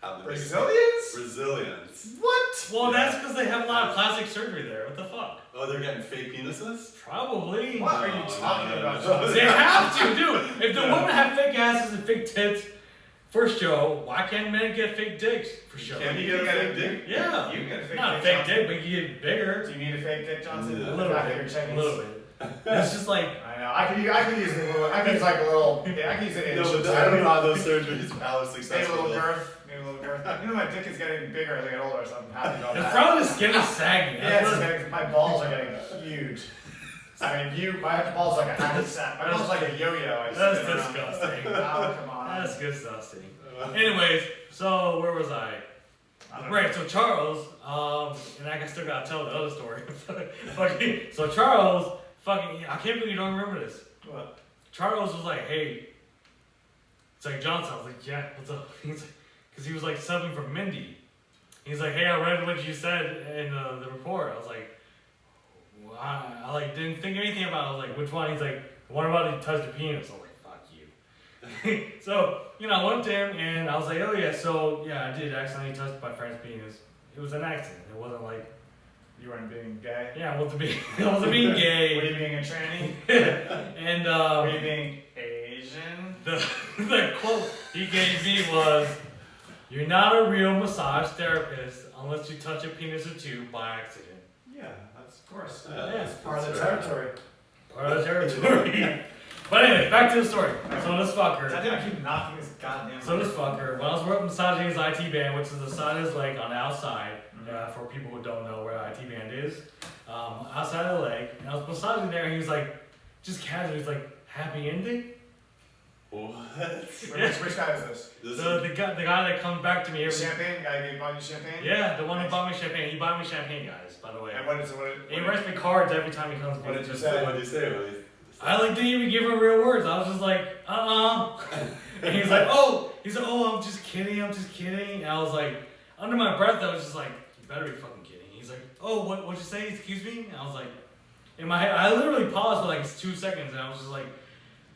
have the biggest Brazilians? Brazilians. What? well, that's because they have a lot of plastic surgery there. What the fuck? Oh, they're getting fake penises? Probably. What are you No, talking no, about, no. Johnson? They have to, dude. If the Yeah. women have fake asses and fake tits for show, why can't men get fake dicks for show? Can you get a fake dick? Yeah. You can get a fake Not a dick, fake Johnson. dick, but you get bigger. Do you need a fake dick, Johnson? Yeah. A little I bit. think you're A little bit. It's just like, I know. I could use like a little. Yeah, I could use an inch. No, but I don't know how those surgeries how Maybe a successful. little those- girth. Maybe a a little girth. You know, my dick is getting bigger as I get older, so I'm happy about The that. front of the skin is sagging. Yeah, That's it's what- getting, my balls are getting huge. I mean, my balls are like a hacky sack. My balls are like a yo-yo. I That's spin around. disgusting. Oh, come on. That's disgusting. Anyways, so where was I? I don't know. Right, so Charles, and I still gotta tell the other story. Fucking, so Charles, fucking, I can't believe you don't remember this. What? Charles was like, hey, it's like Johnson. I was like, yeah, what's up? He's like, because he was like subbing for Mindy. He's like, hey, I read what you said in the report. I was like, well, I like didn't think anything about it. I was like, which one? He's like, the one about he touched the penis. I was like, fuck you. So, you know, I went to him and I was like, oh yeah, so yeah, I did accidentally touch my friend's penis. It was an accident. It wasn't like, You weren't being gay? yeah, I wasn't being, I wasn't being Were gay. you being a tranny? And Were you being Asian? the quote he gave me was, "You're not a real massage therapist unless you touch a penis or two by accident." Yeah, that's Of course. Yeah, that's Part of the fair. territory. Part of the territory. But anyway, back to the story. So this I fucker, think I keep knocking this goddamn. when I was working massaging his IT band, which is the side of his leg on the outside, for people who don't know where IT band is, outside of the leg, and I was massaging there, and he was like, just casually, he's like, happy ending? What? Which guy is this? This The guy that comes back to me every Champagne guy gave bought you champagne? Yeah, the one who bought me champagne. He bought me champagne, guys, by the way. And what is it? He writes me cards every time he comes. What did you is, say? what did you say? What did you I like didn't even give him real words. I was just like, And he's like, oh, I'm just kidding. And I was like, under my breath, I was just like, you better be fucking kidding. He's like, oh, what'd you say? Excuse me? And I was like, in my head, I literally paused for like 2 seconds, and I was just like,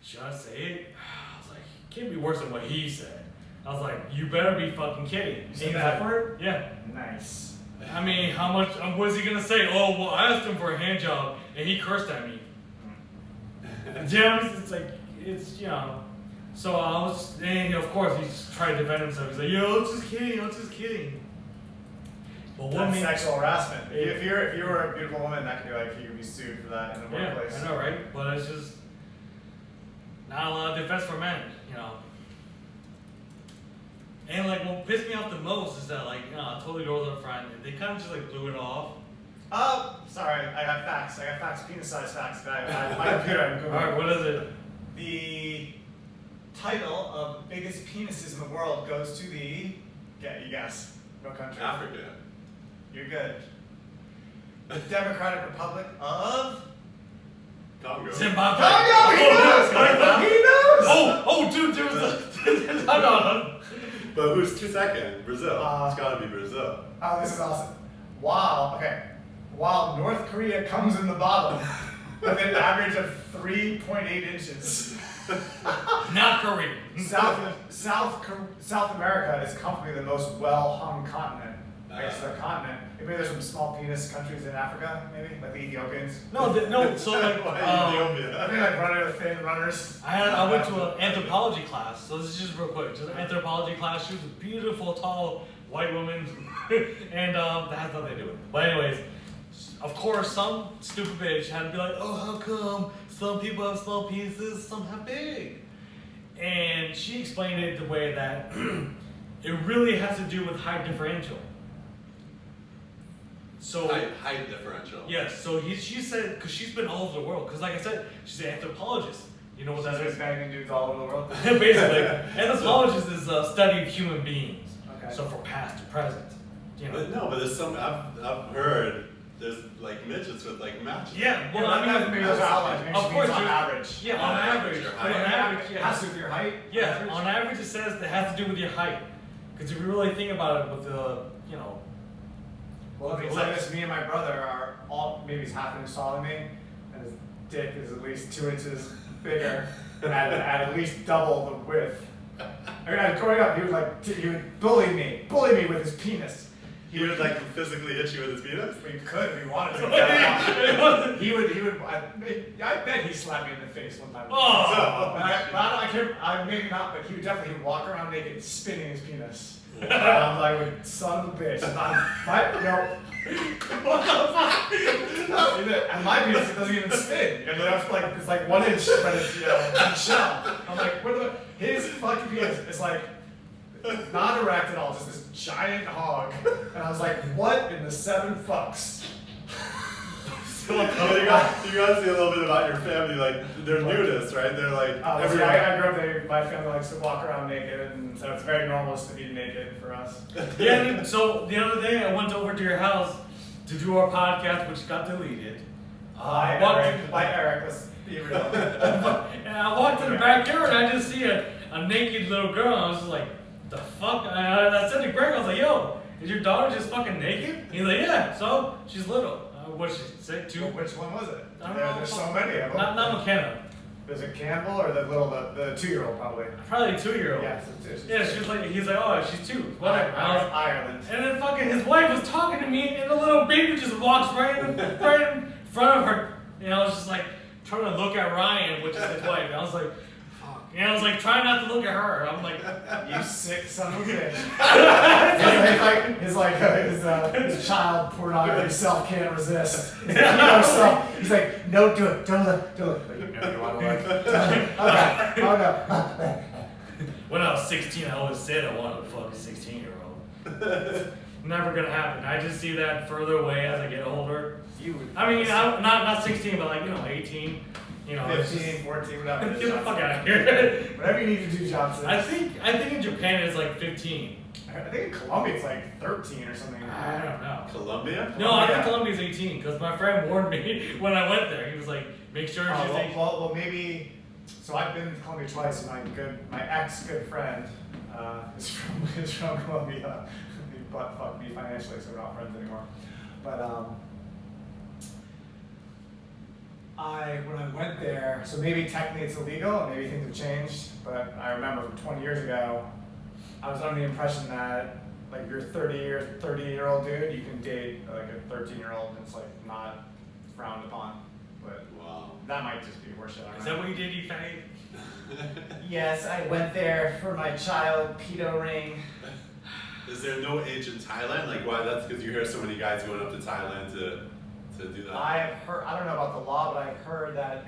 should I say it? I was like, it can't be worse than what he said. I was like, you better be fucking kidding. You And said he's that like, word? yeah. Nice. I mean, how much? What is he gonna say? Oh, well, I asked him for a hand job, and he cursed at me. Yeah, it's like it's So I was, and of course he's trying to defend himself. He's like, yo, I'm just kidding. But what That's made sexual harassment. Yeah. If you were a beautiful woman, that could be like you could be sued for that in the yeah, workplace. I know, right? But it's just not a lot of defense for men, And like what pissed me off the most is that like I told the girls up front, and they kind of just like blew it off. Oh, sorry, I got facts. Penis-sized facts. My computer. I'm All right, what is it? The title of biggest penises in the world goes to the. You guess. What country? Africa. You're good. The Democratic Republic of. Congo. Zimbabwe. Congo! He knows! He knows! Oh, dude, there was a. No. But who's second? Brazil. It's gotta be Brazil. Oh, this is awesome. While North Korea comes in the bottom with an average of 3.8 inches. Not Korean. South America is comfortably the most well-hung continent. I guess the continent. Maybe there's some small penis countries in Africa, maybe like the Ethiopians. No. So like, Why I Ethiopia? think like thin runners. I went to an anthropology class. So this is just real quick. Just an anthropology class. She was a beautiful, tall white woman, and that has nothing to do with it. But anyways, of course, some stupid bitch had to be like, oh, how come some people have small penises, some have big? And she explained it the way that it really has to do with height differential. So Height differential. yes, so she said, because she's been all over the world, because like I said, she's an anthropologist. You know what that She's is? banging dudes all over the world. Basically, anthropologist is a study of human beings. Okay. So from past to present, But there's some I've heard there's like midgets with like matches. Yeah, well, I mean, maybe those are outliers. Maybe of she course, means on you're- average. Yeah, on On average. average, your On height. average, It has yeah. to do with your height. Yeah, Average? on average it says it has to do with your height. Because if you really think about it with the, Well, it's like this. Me and my brother are all maybe he's half an inch taller than me, and his dick is at least 2 inches bigger, and at least double the width. I mean, growing up, he would bully me with his penis. He would like physically hit you with his penis. We could if we wanted to. he would. I bet he slapped me in the face one time. Oh. Maybe not, but he would definitely walk around naked, spinning his penis. And I'm like, son of a bitch. What the fuck? And my penis doesn't even spin. And it's like 1 inch, but it's in shell. I'm like, his fucking penis is like not erect at all, just this giant hog. And I was like, what in the 7 fucks? You gotta say a little bit about your family. Like they're nudists, right? They're like I grew up there. My family likes to walk around naked, and so it's very normal to be naked for us. Yeah, dude, so the other day I went over to your house to do our podcast, which got deleted. Bye, Eric. Bye, Eric. Let's be real. And I walked in the backyard and I just see a naked little girl, and I was just like, the fuck? I said to Greg, I was like, yo, is your daughter just fucking naked? He's like, yeah, so she's little. What's she say? 2? Well, which one was it? I don't know. There's so many of them. Not McKenna. Is it Campbell or the 2-year-old probably? Probably a 2-year-old. Yes, Yeah, she's like, he's like, oh, she's 2. Whatever. Ireland. And then fucking his wife was talking to me, and the little baby just walks right in front of her. And I was just like trying to look at Ryan, which is his wife. And I was like, fuck. And I was like trying not to look at her. I'm like, you sick son of a bitch. His child pornography self can't resist. His ego self. He's like, no, do it. Don't look. But you know you want to look. Okay. Oh no. when I was 16, I always said I wanted to fuck a 16-year-old. Never gonna happen. I just see that further away as I get older. I mean, not 16, but like, 18. 15, 14, whatever. Get the fuck out of here. Whatever you need to do, Johnson. I think in Japan it's like 15. I think in Colombia it's like 13 or something. I don't know. Colombia? No, I think Colombia's 18 because my friend warned me when I went there. He was like, make sure she's 18. Well, maybe. So I've been to Colombia twice. My ex good friend is from Colombia. He butt fucked me financially, so we're not friends anymore. But when I went there, so maybe technically it's illegal, and maybe things have changed. But I remember 20 years ago, I was under the impression that like you're 30-year-old dude, you can date like a 13-year-old, and it's like not frowned upon. But Wow. that might just be horseshit. I don't Is know. that what you did, you faggot? Yes, I went there for my child pedo ring. Is there no age in Thailand? Like why? That's because you hear so many guys going up to Thailand to do that. I have heard. I don't know about the law, but I've heard that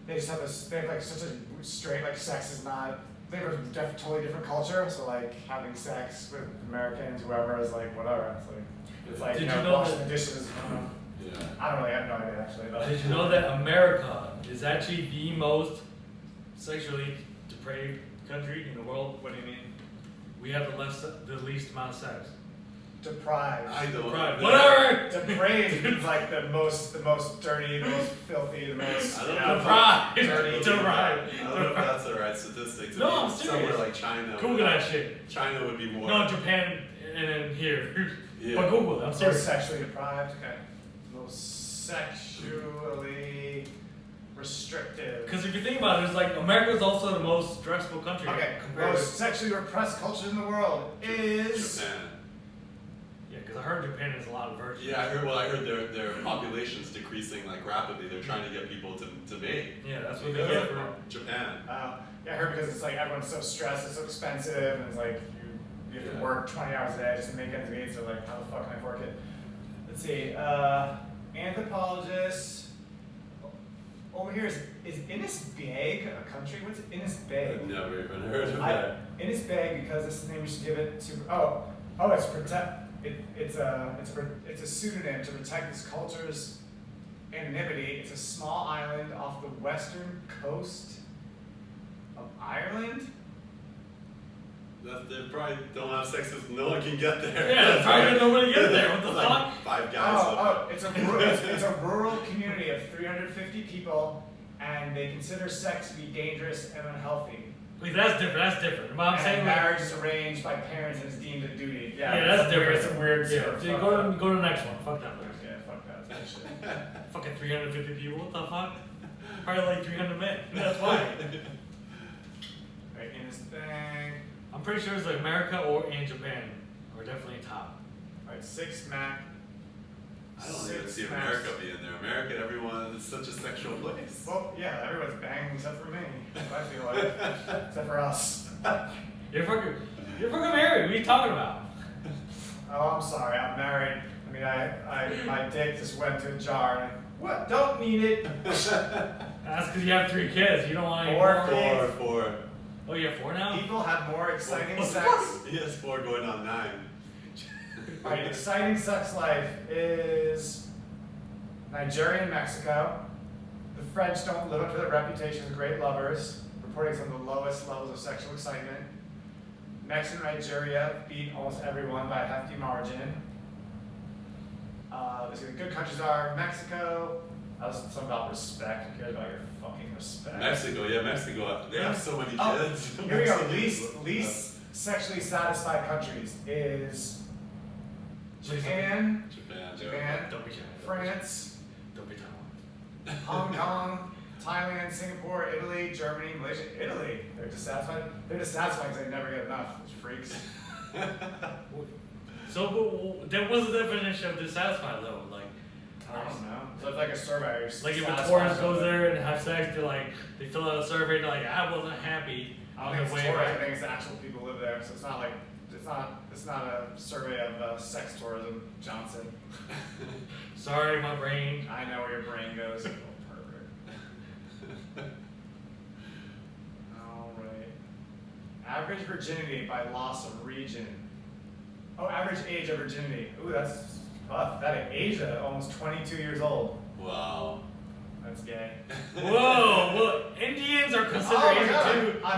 they just have they have like such a straight like sex is not. They have a totally different culture. So like having sex with Americans, whoever is like whatever. It's like Did you know washing that- the dishes. Yeah. I don't really have no idea actually. But. Did you know that America is actually the most sexually depraved country in the world? What do you mean? We have the least amount of sex. Deprived. I don't. Deprived. Whatever. Depraved is like the most dirty, the most filthy, the most I don't you know. Deprived. dirty. Deprived. I don't know if that's the right statistic. To No, be I'm serious. Somewhere like China. Google that shit. China would be more. No, Japan and then here. Yeah. But Google it. I'm Most serious. sexually deprived. Okay. Most sexually restrictive. Because if you think about it, it's like America is also the most stressful country. Okay. compared Most to, sexually repressed culture in the world is. Japan. yeah, because I heard Japan has a lot of virgins. Yeah, I heard their population's decreasing like rapidly. They're trying to get people to mate. Yeah, that's what they Because get of for. Japan. Yeah, I heard because it's like everyone's so stressed, it's so expensive, and it's like you have to work 20 hours a day just to make ends meet. So like, how the fuck can I work it? Let's see. Anthropologist. Over here is Innis Beg a country? What's Innis Beg? I've never even heard of that. Innis Beg because this is the name we should give it to. It's it's a pseudonym to protect this culture's anonymity. It's a small island off the western coast of Ireland. They probably don't have sex because no one can get there. Yeah, it's probably nobody get there. What the Like fuck? 5 guys. It's a rural community of 350 people, and they consider sex to be dangerous and unhealthy. Wait, that's different. That's different. But I'm And saying marriage is arranged by parents and is deemed a duty. Yeah, that's different. It's a weird Yeah, sort of dude, fuck go up. to the next one. Fuck that. Yeah, fuck that. That's bullshit. Fucking 350 people. What the fuck? Probably like 300 men. That's why. Right, Innis Beg. I'm pretty sure it's like America and Japan are definitely top. Alright, 6 Mac. I don't even see America being there. America, everyone, it's such a sexual place. Well, yeah, everyone's banging except for me. That's what I feel like. Except for us. You're fucking married. What are you talking about? Oh, I'm sorry, I'm married. I mean, my dick just went to a jar. And what? Don't need it. That's because you have 3 kids. You don't want any Four more. kids. 4. Oh, you have 4 now? People have more exciting What the sex. fuck? He has 4 going on 9. Alright, exciting sex life is Nigeria and Mexico. The French don't live up to their reputation as great lovers, reporting some of the lowest levels of sexual excitement. Mexico and Nigeria beat almost everyone by a hefty margin. The good countries are Mexico. That was something about respect. Who cares about your fucking respect? Mexico, yeah, Mexico. They have so many Oh, kids. here we go. Mexico. Least sexually satisfied countries is Japan, Japan, Don't be shy. France, Don't be Taiwan. Hong Kong, Thailand, Singapore, Italy, Germany, Malaysia. Italy, they're dissatisfied. They're dissatisfied because they never get enough. Those freaks. So, what's the definition of dissatisfied though? Like, I don't know. So it's like a survey. You're like if a satisfied tourist with goes it. there and have sex, they're like, they fill out a survey, they're like, I wasn't happy I on don't the think it's way tourists. I back. think it's the actual people who live there. So it's not like it's not a survey of sex tourism, Johnson. Sorry, my brain. I know where your brain goes. Oh, pervert. All right. Average virginity by loss of region. Oh, average age of virginity. Ooh, that's tough. That in Asia, almost 22 years old. Wow. That's gay. Whoa, well, Indians are considered Oh my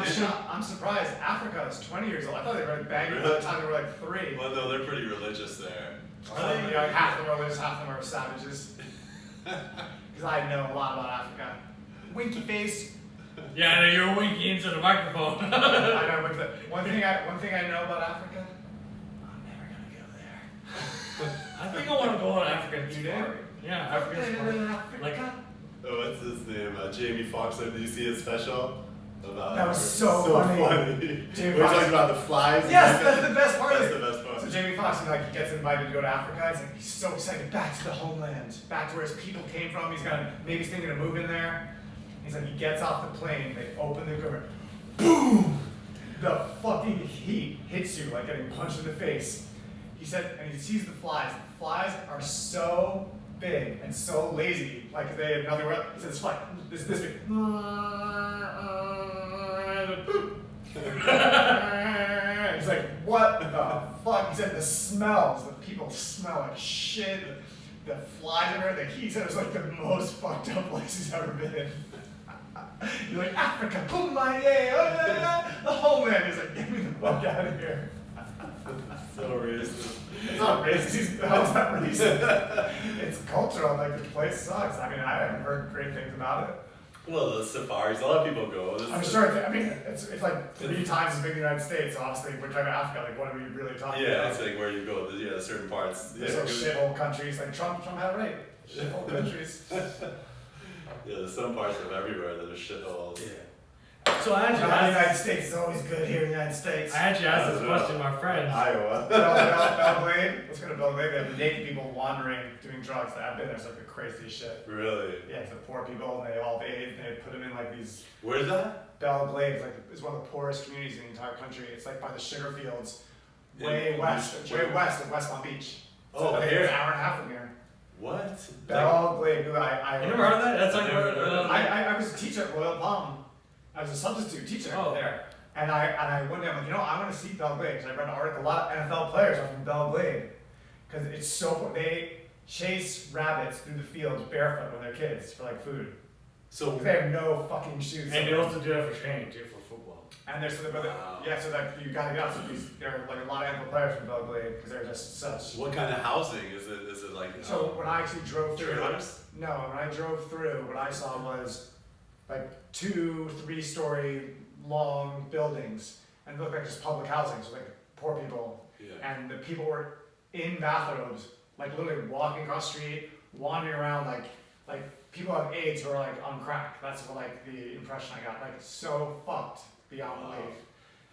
Asian God. too. I'm surprised. Africa is 20 years old. I thought they were banging by the time they were like 3. Well, no, they're pretty religious there. Are they? Yeah, like half of them are religious, half of them are savages. Because I know a lot about Africa. Winky face. Yeah, I know you're winking into the microphone. I know, but one thing I know about Africa, I'm never gonna go there. I think I want to go on African You safari. Yeah, African safari. Like, Oh, what's his name? Jamie Foxx. Did you see his special? About That was so funny. Jamie We're Foxx- talking about the flies. Yes, that's the best part of That's it. the best part. So Jamie Foxx, he gets invited to go to Africa. He's like, he's so excited, back to the homeland, back to where his people came from. Maybe he's thinking of moving there. He's like, he gets off the plane, they open the door, boom! The fucking heat hits you like getting punched in the face. He said, and he sees the flies. The flies are so big and so lazy, like they have nothing else. He said, this fly, this big. He's like, what the fuck? He said, the smells, the people smell like shit. The flies in there, the heat. He said it was like the most fucked up place he's ever been. You're like, Africa, Kumbaya, the homeland. He's like, get me the fuck out of here. So racist. It's not racist. It's not racist. It's cultural. Like, the place sucks. I mean, I haven't heard great things about it. Well, the safaris, a lot of people go. I'm sure. It's like 3 times as big as the United States. So obviously, if we're talking about Africa, like, what are we really talking Yeah, about? it's like where you go. Yeah, certain parts. There's Yeah, like shithole countries. Like Trump had it right. Shithole countries. yeah, there's some parts of everywhere that are shitholes. yeah. So I The United actually States is always good here in the United States. asked this question to my friends. Iowa. Belgrade. Let's go to Belgrade. They have naked people wandering, doing drugs. I've been there. It's like the craziest shit. Really? Yeah, it's the poor people, and they all have AIDS, and they put them in like these. Where's that? Belgrade is one of the poorest communities in the entire country. It's like by the sugar fields, In way west of West Palm Beach. So Oh, I think here. it's an hour and a half from here. What? Belgrade. You never heard of that? That's like I was a teacher at Royal Palm. I was a substitute teacher there. And I one day I'm like, I want to see Belgrade because I read an article. A lot of NFL players are from Belgrade because it's so they chase rabbits through the fields barefoot when they're kids for like food. So They have no fucking shoes. And they also do that for training too, for football. And there's Wow. so that you gotta get out. So there are like a lot of NFL players from Belgrade because they're just such. what kind of housing is it? Is it like? So when I actually drove through, trailers? no, when I drove through, what I saw was like 2-3 story long buildings, and it looked like just public housing, so like poor people, Yeah. and the people were in bathrobes, like literally walking across the street, wandering around like people have AIDS who are like on crack. That's what like the impression I got, like so fucked beyond Wow. belief.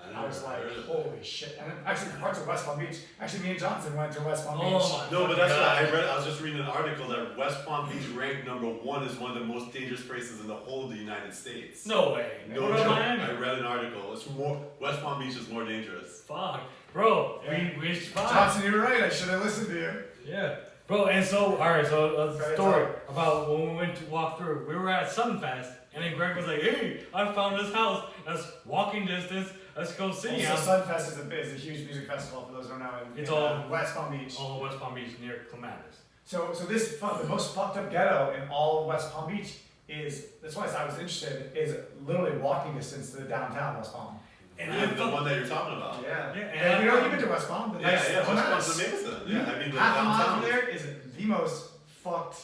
I I was like, heard of it. holy shit. And then, actually, parts of West Palm Beach. Actually, me and Johnson went to West Palm Oh Beach. my No, but that's what I God. read. I was just reading an article that West Palm Beach ranked #1 as one of the most dangerous places in the whole of the United States. No way. No What about joke. Miami? I read an article. It's more West Palm Beach is more dangerous. Fuck. Bro, Yeah. we fine. Johnson, you were right. I should have listened to you. Yeah. Bro, and so, alright, so Go a ahead, story sorry. about when we went to walk through. We were at Sunfest, And then Greg was like, hey, I found this house. That's walking distance. Let's go see. Also, Sunfest is a huge music festival for those who don't know. It's in all West Palm Beach. All West Palm Beach near Clematis. So the most fucked up ghetto in all of West Palm Beach is, that's why I was interested, is literally walking distance to the downtown West Palm. And the one that you're talking about. Yeah. Yeah, And you've been to West Palm? Yeah, West Palm's amazing. Yeah, I mean, the half a mile downtown from there is the most fucked.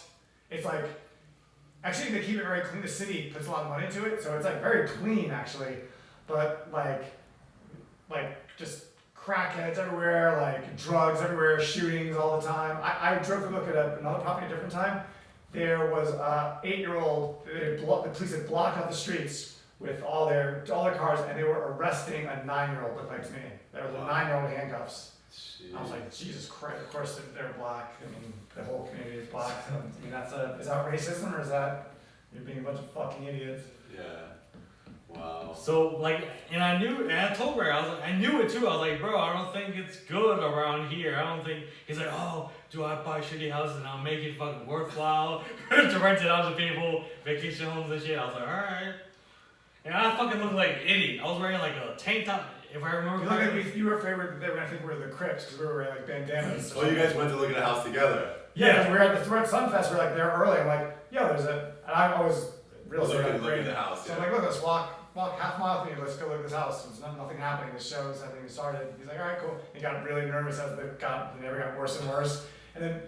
It's like, actually they keep it very clean. The city puts a lot of money into it, so it's like very clean actually. But like just crackheads everywhere, like drugs everywhere, shootings all the time. I drove to look at another property at a different time. There was a 8-year-old, the police had blocked out the streets with all their cars, and they were arresting a 9-year-old, looked like to me. There was a 9-year-old in handcuffs. Jeez. I was like, Jesus Christ, of course they're black. I mean, the whole community is black. So, I mean, is that racism, or is that you're being a bunch of fucking idiots? Yeah. Wow. So like, and I told Greg, I knew it too. I was like, bro, I don't think it's good around here. I don't think. He's like, oh, do I buy shitty houses and I'll make it fucking worthwhile to rent it out to people, vacation homes and shit. I was like, all right. And I fucking looked like an idiot. I was wearing like a tank top, if I remember You look correctly. like you were favored. I think we were the Crips because we were wearing like bandanas. Oh, you guys went to look at a house together. Yeah, 'cause we were at the Threat Sunfest. We were like there early. I'm like, yo, there's a. And I always real estate. Look at the house. So Yeah. I'm like, look, let's walk half a mile with me. Let's go look at this house. There's nothing happening. The show's everything started. He's like, all right, cool. He got really nervous as they never got worse and worse. And then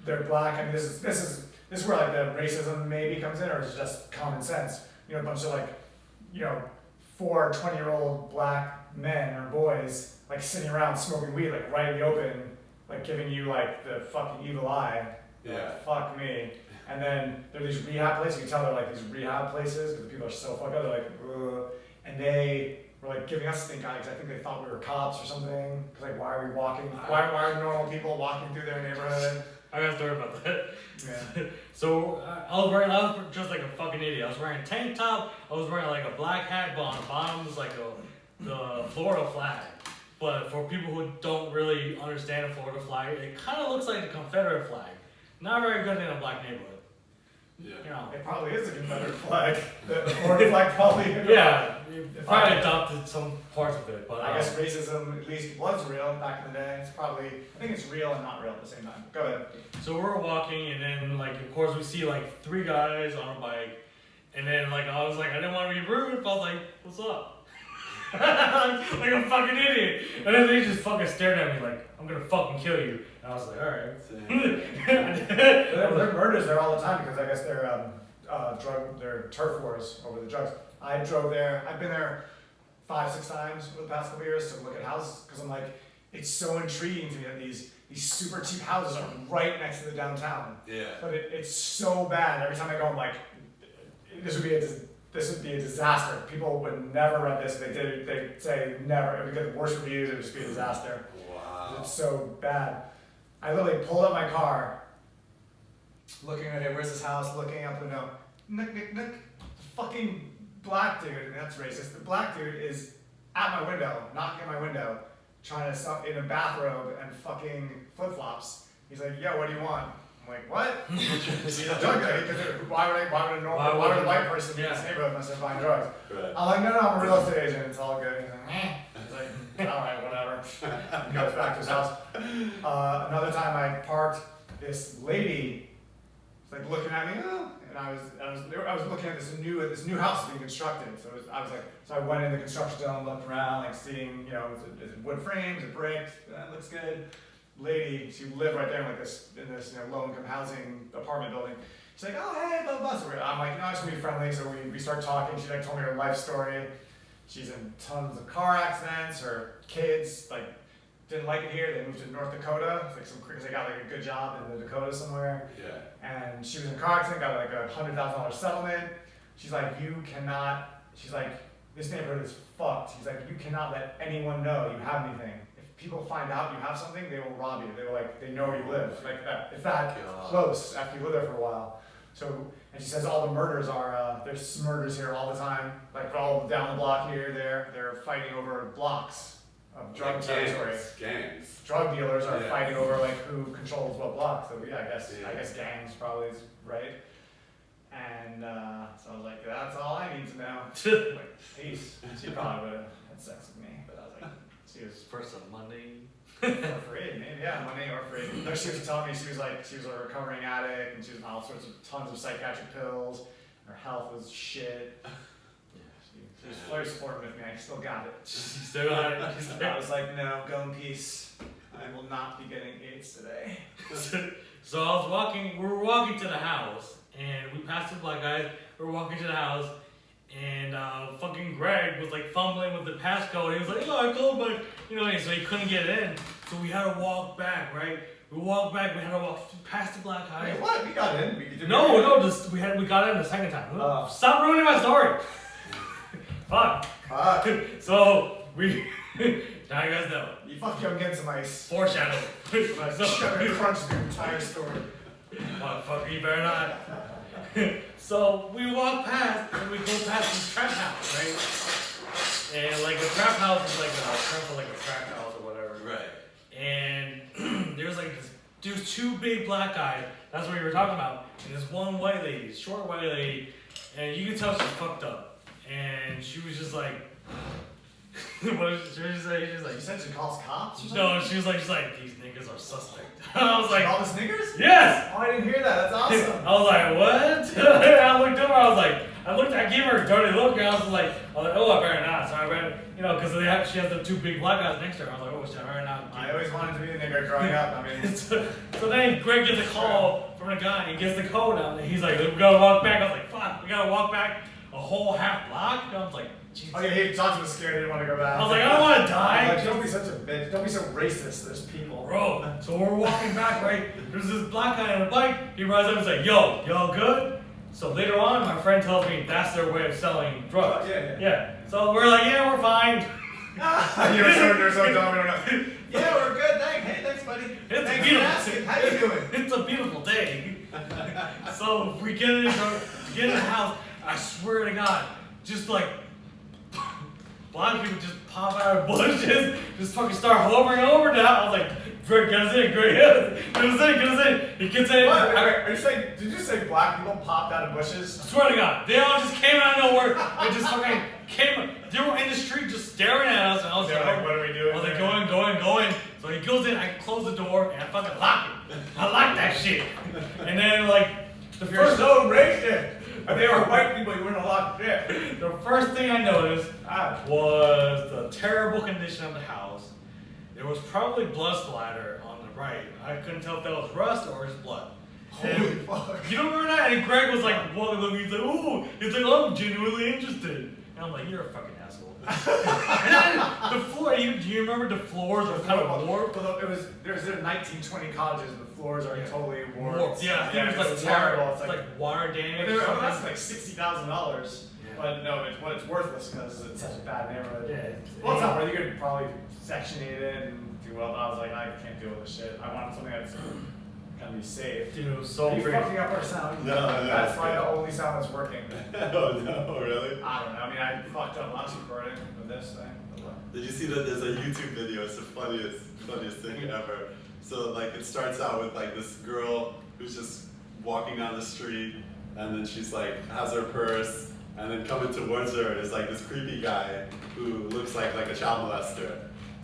they're black. I mean, this is where like the racism maybe comes in, or it's just common sense. You know, a bunch of like, 4 20-year-old black men or boys like sitting around smoking weed like right in the open, like giving you like the fucking evil eye. Yeah. Like, fuck me. And then there are these rehab places. You can tell they're like these rehab places because the people are so fucked up. They're like, ugh. And they were like giving us stink eye because I think they thought we were cops or something. Because like, why are we walking? Why are normal people walking through their neighborhood? I got a story about that. Yeah. So I was just like a fucking idiot. I was wearing a tank top. I was wearing like a black hat, but on the bottom was like the Florida flag. But for people who don't really understand the Florida flag, it kind of looks like the Confederate flag. Not very good in a black neighborhood. Yeah. You know. It probably is a Confederate flag. The Florida flag probably. Yeah, you probably adopted some parts of it, but I guess racism at least was real back in the day. I think it's real and not real at the same time. Go ahead. So we're walking, and then like of course we see like 3 guys on a bike, and then like I was like I didn't want to be rude, but I was like, what's up? like a fucking idiot, and then they just fucking stared at me like I'm gonna fucking kill you, and I was like, all right. There are murders there all the time because I guess they're turf wars over the drugs. I drove there. I've been there 5-6 times over the past couple years to look at houses because I'm like, it's so intriguing to me that these super cheap houses are right next to the downtown. Yeah. But it's so bad. Every time I go, I'm like, this would be a disaster. People would never rent this. If they did it, they'd say never. It would get the worst reviews. It would just be a disaster. Wow. It's so bad. I literally pulled up my car, looking at it. Where's this house? Looking out the window. Nick. Fucking black dude. And that's racist. The black dude is at my window, knocking at my window, trying to stop in a bathrobe and fucking flip flops. He's like, "Yo, what do you want?" I'm like, "What?" He's a drug addict. Why would a white person in this neighborhood unless they're buying drugs? Right. I'm like, no, I'm a real estate agent. It's all good. He's like, eh. He's like, all right, whatever. He goes back to his house. Another time I parked, this lady was like looking at me, and I was looking at this new house being constructed. So I went in the construction zone, looked around, like seeing, is it wood frames, is it bricks? That looks good. Lady, she lived right there in this low-income housing apartment building. She's like, oh, hey, blah, blah, blah. So I'm like, no, I just want to be friendly. So we start talking. She told me her life story. She's in tons of car accidents. Her kids, didn't like it here. They moved to North Dakota. It's because they got, a good job in the Dakota somewhere. Yeah. And she was in a car accident, got, a $100,000 settlement. She's like, this neighborhood is fucked. She's like, you cannot let anyone know you have anything. People find out you have something, they will rob you. They know where you live. It's that close after you live there for a while. So, and she says all the murders are, there's murders here all the time. All down the block here, they're fighting over blocks of drug territory. Gangs. Drug dealers are fighting over who controls what block. So yeah, I guess gangs probably is right. And so I was like, that's all I need to know. Like, peace. She probably would have had sex with me, but I was like, she was First on Monday. afraid, maybe, yeah, Monday or afraid. No, she was telling me she was a recovering addict and she was on all sorts of tons of psychiatric pills. Her health was shit. She was very supportive with me. I still got it. You still got it. I was like, no, go in peace. I will not be getting AIDS today. So I was walking. We were walking to the house, and we passed the black guys. We were walking to the house, and fucking Greg was like fumbling with the passcode. He was like, "Oh, I called my," and so he couldn't get in. So we had to walk back, right? We walked back. We had to walk past the black guys. Wait, what? We got in. We got in the second time. Stop ruining my story. Fuck. So we. Now you guys know. You fuck you, I'm getting some ice. Foreshadow. Sugar crunch the entire story. Motherfucker, you better not. So we walk past and we go past this trap house, right? And like the trap house is like a trap house or whatever. Right. And there's two big black guys. That's what you were talking about. And there's one white lady, short white lady, and you can tell she's fucked up. And she was just like. What did she say? She was like, You said she calls cops or something? no, she was like, these niggas are suspect. I was She like, called us niggers? yes! Oh, I didn't hear that. That's awesome. I was like, what? I looked over, I gave her a dirty look, and I was like, oh, I better not. So I better, because she has the two big black guys next to her. I was like, oh, shit, I better not. I always wanted to be a nigger growing up. I mean, so then Greg gets a call from a guy, and he gets the code out, and he's like, we gotta walk back. I was like, fuck, we gotta walk back a whole half block? And I was like, Jesus. oh yeah, he Johnson was scared. He didn't want to go back. I was like, I don't want to I'm die. like, don't be such a bitch. Don't be so racist. There's people. Bro, so we're walking back, right? There's this black guy on a bike. He rides up and says, yo, y'all good? So later on, my friend tells me that's their way of selling drugs. Yeah. So we're like, yeah, we're fine. You're so dumb. We don't know. Yeah, we're good. Hey, thanks, buddy. It's Thanks beautiful. for asking. How you doing? It's a beautiful day. So we get in the house. I swear to God, just like blind people just pop out of bushes, just fucking start hovering over the house. I was like, Greg, get us in, Greg, get us in. He gets in. What? Are you saying? Did you say black people popped out of bushes? I swear to God, they all just came out of nowhere. They just fucking came. They were in the street just staring at us, and I was They're like, what are we doing? I was like, going. So he goes in, I close the door, and I fucking lock it. I lock that shit. And then like the You're first. so racist. If they were white people, you wouldn't have locked shit. The first thing I noticed was the terrible condition of the house. There was probably blood splatter on the right. I couldn't tell if that was rust or his blood. Holy fuck. You don't remember that? And Greg was like, walking looking, he's like, ooh, I'm genuinely interested. And I'm like, you're a fucking asshole. And then the floor, do you remember the floors are kind of warped? There's 1920 colleges, the floors are totally warped. Yeah, it's it was terrible. It's like water damage. That's like $60,000. But no, it's worthless because it's such a bad neighborhood. Yeah, Well, it's not worth it. You could probably sectionate it and do well, but I was like, I can't deal with this shit. I want something that's gonna be safe. Dude, it was so Are you great. fucking up our sound? No, That's probably the only sound that's working. Oh no, really? I don't know. I mean, I fucked up last recording with this thing. Did you see that there's a YouTube video? It's the funniest thing ever. So like it starts out with like this girl who's just walking down the street, and then she's like has her purse, and then coming towards her is like this creepy guy who looks like a child molester.